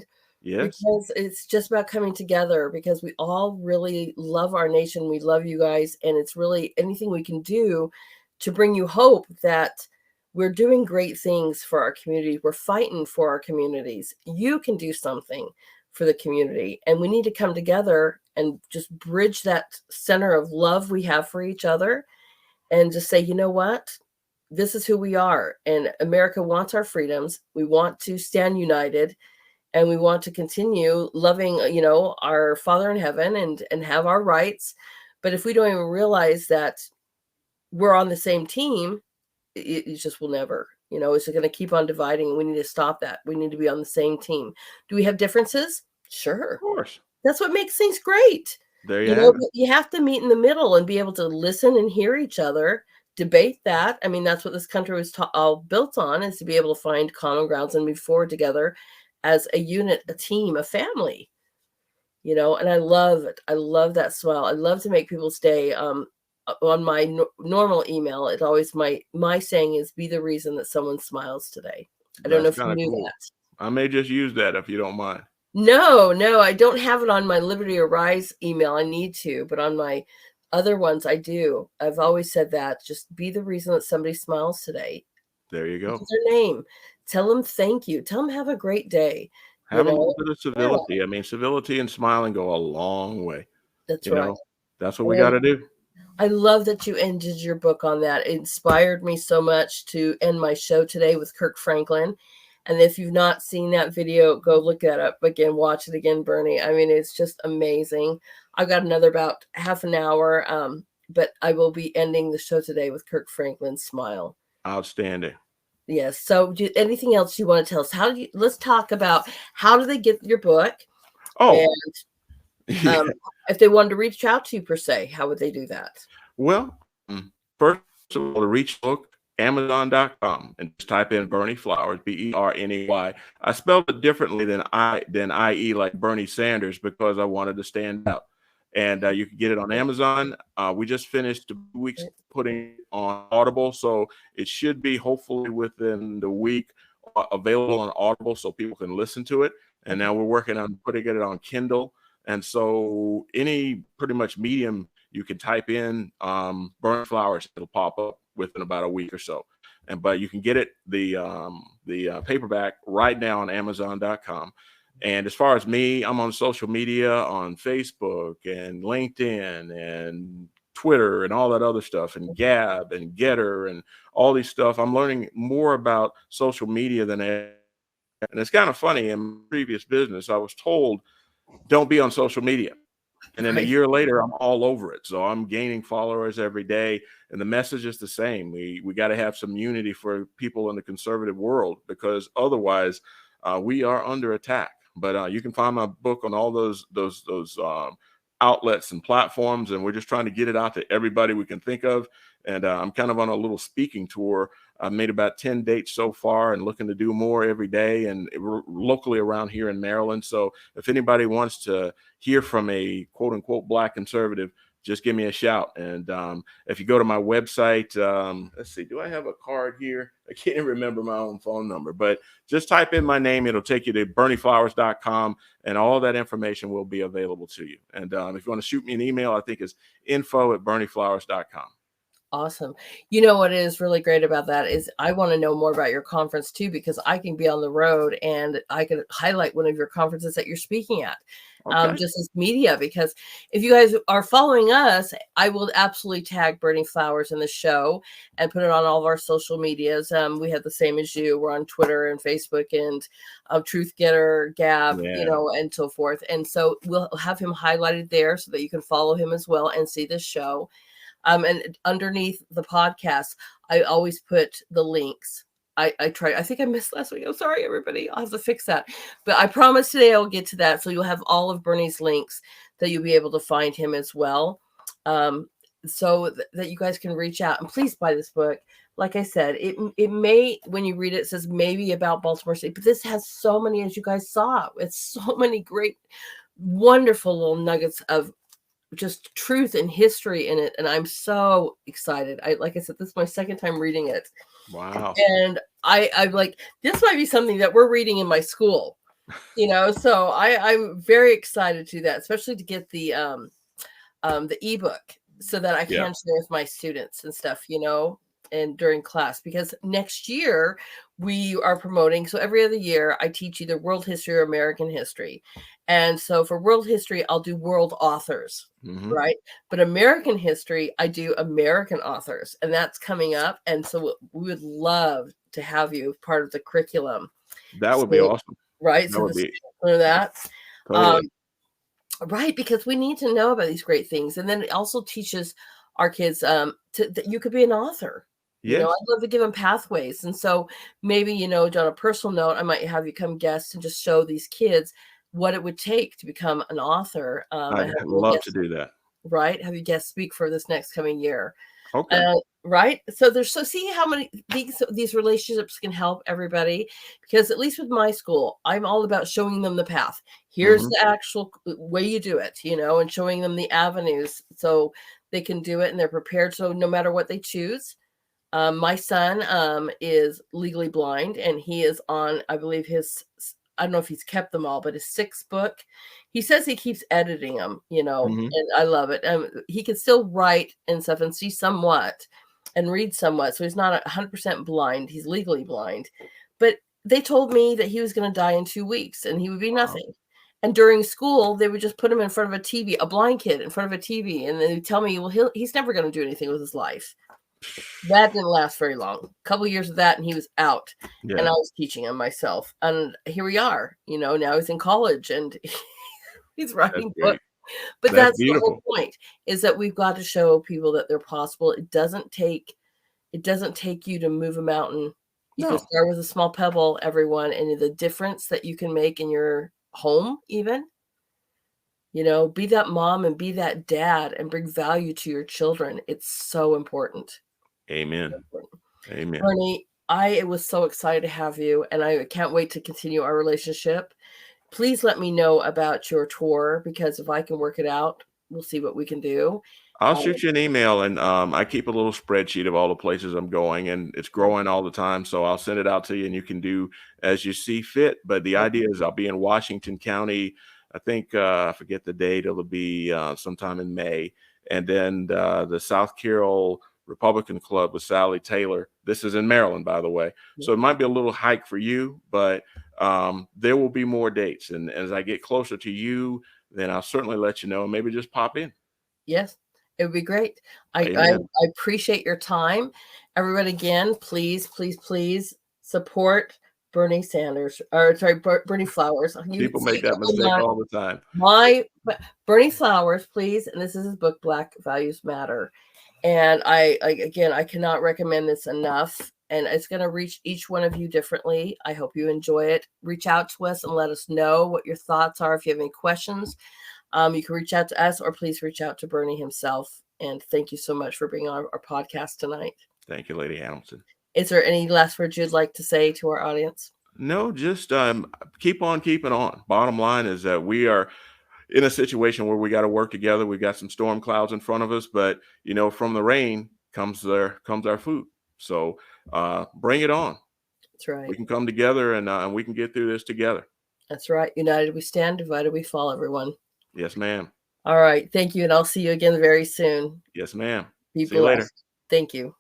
Yes. Because it's just about coming together, because we all really love our nation. We love you guys. And it's really anything we can do to bring you hope that we're doing great things for our community. We're fighting for our communities. You can do something for the community. And we need to come together and just bridge that center of love we have for each other and just say, you know what? This is who we are. And America wants our freedoms. We want to stand united, and we want to continue loving, our Father in heaven, and have our rights. But if we don't even realize that we're on the same team, it just will never, it's going to keep on dividing, and we need to stop that. We need to be on the same team. Do we have differences? Sure. Of course. That's what makes things great. There you have it. But you have to meet in the middle and be able to listen and hear each other, debate that. I mean, that's what this country was all built on, is to be able to find common grounds and move forward together as a unit, a team, a family, and I love it. I love that smile. I love to make people stay. On my normal email, it always, my saying is, be the reason that someone smiles today. I don't know That's if you kind of knew cool. that. I may just use that if you don't mind. No, I don't have it on my Liberty or Rise email. I need to, but on my other ones, I do. I've always said that. Just be the reason that somebody smiles today. There you go. Look at their name. Tell them thank you. Tell them have a great day. Have a little bit of civility. I mean, civility and smiling go a long way. That's right. That's what we got to do. I love that you ended your book on that. It inspired me so much to end my show today with Kirk Franklin. And if you've not seen that video, go look that up again, watch it again, Bernie. I mean, it's just amazing. I've got another about half an hour, but I will be ending the show today with Kirk Franklin's smile. Outstanding. Yes. So anything else you want to tell us? Let's talk about, how do they get your book? Oh, and if they wanted to reach out to you per se, how would they do that? Well, first of all, to reach the book, Amazon.com, and just type in Bernie Flowers, Berney. I spelled it differently than IE, like Bernie Sanders, because I wanted to stand out. And you can get it on Amazon. We just finished 2 weeks putting it on Audible, so it should be hopefully within the week available on Audible so people can listen to it. And now we're working on putting it on Kindle. And so any pretty much medium you can type in Bernie Flowers, it'll pop up within about a week or so. But you can get it, the paperback, right now on Amazon.com. And as far as me, I'm on social media, on Facebook and LinkedIn and Twitter and all that other stuff, and Gab and Getter and all these stuff. I'm learning more about social media than ever. And it's kind of funny, in my previous business, I was told, don't be on social media. And then a year later, I'm all over it. So I'm gaining followers every day. And the message is the same. We got to have some unity for people in the conservative world, because otherwise we are under attack. But you can find my book on all those outlets and platforms. And we're just trying to get it out to everybody we can think of. And I'm kind of on a little speaking tour. I've made about 10 dates so far, and looking to do more every day, and locally around here in Maryland. So if anybody wants to hear from a quote unquote Black conservative, just give me a shout. And if you go to my website, let's see, do I have a card here? I can't remember my own phone number, but just type in my name. It'll take you to BernieFlowers.com, and all that information will be available to you. And if you want to shoot me an email, I think it's info@BernieFlowers.com. Awesome. You know what is really great about that is, I want to know more about your conference too, because I can be on the road and I can highlight one of your conferences that you're speaking at, just as media. Because if you guys are following us, I will absolutely tag Bernie Flowers in the show and put it on all of our social medias. We have the same as you. We're on Twitter and Facebook and Truth Getter, Gab, and so forth. And so we'll have him highlighted there so that you can follow him as well and see this show. And underneath the podcast, I always put the links. I think I missed last week. I'm sorry, everybody. I'll have to fix that. But I promise today I'll get to that. So you'll have all of Bernie's links that you'll be able to find him as well. So that you guys can reach out. And please buy this book. Like I said, it may, when you read it, it says maybe about Baltimore State. But this has so many, as you guys saw, it's so many great, wonderful little nuggets of just truth and history in it, and I'm so excited. Like I said, this is my second time reading it. Wow. And I'm like, this might be something that we're reading in my school. So I'm very excited to do that, especially to get the ebook so that I Yeah. can share with my students and stuff, and during class, because next year we are promoting. So every other year I teach either world history or American history. And so for world history, I'll do world authors, Hmm. right? But American history, I do American authors, and that's coming up. And so we would love to have you part of the curriculum. That would be So, awesome. right. That So would the be students learn that. Um, totally. Right, because we need to know about these great things, and then it also teaches our kids that you could be an author. Yes. I'd love to give them pathways, and so maybe on a personal note, I might have you come guest and just show these kids what it would take to become an author. I I'd have you love to guest, do that. right? Have you guest speak for this next coming year. Okay. Right. So see how many these relationships can help everybody, because at least with my school, I'm all about showing them the path. Here's Hmm. the actual way you do it, and showing them the avenues so they can do it and they're prepared. So no matter what they choose, my son is legally blind, and he is on, I believe, I don't know if he's kept them all, but his sixth book. He says he keeps editing them, Hmm. and I love it. He can still write and stuff and see somewhat and read somewhat. So he's not 100% blind. He's legally blind. But they told me that he was going to die in 2 weeks and he would be Wow. nothing. And during school, they would just put him in front of a TV, a blind kid in front of a TV. And they tell me, well, he's never going to do anything with his life. That didn't last very long. A couple of years of that, and he was out. And I Yeah. was teaching him myself. And here we are. Now he's in college and he's That's writing books. great. But That's that's the whole beautiful. point, is that we've got to show people that they're possible. It doesn't take you to move a mountain. You can No. start with a small pebble, everyone, and the difference that you can make in your home, even. Be that mom and be that dad and bring value to your children. It's so important. Amen. Amen. Bernie, I was so excited to have you, and I can't wait to continue our relationship. Please let me know about your tour, because if I can work it out, we'll see what we can do. I'll Um, shoot you an email, and I keep a little spreadsheet of all the places I'm going, and it's growing all the time. So I'll send it out to you, and you can do as you see fit. But the idea is I'll be in Washington County. I think I forget the date. It'll be sometime in May, and then the South Carroll Republican Club with Sally Taylor. This is in Maryland, by the way. So it might be a little hike for you, but there will be more dates. And as I get closer to you, then I'll certainly let you know, and maybe just pop in. Yes, it would be great. I Amen. appreciate your time. Everyone, again, please, please, please support Bernie Sanders, or sorry, Bernie Flowers. You People see, make that mistake all the time. Bernie Flowers, please. And this is his book, Black Values Matter. And I cannot recommend this enough. And it's going to reach each one of you differently. I hope you enjoy it. Reach out to us and let us know what your thoughts are. If you have any questions, you can reach out to us, or please reach out to Bernie himself. And thank you so much for being on our podcast tonight. Thank you, Lady Hamilton. Is there any last words you'd like to say to our audience? No, just keep on keeping on. Bottom line is that we are in a situation where we got to work together. We've got some storm clouds in front of us, but from the rain comes our food. So bring it on. That's right. We can come together, and we can get through this together. That's right. United we stand, divided we fall, everyone. Yes, ma'am. All right. Thank you. And I'll see you again very soon. Yes, ma'am. Be See you later. blessed. Thank you.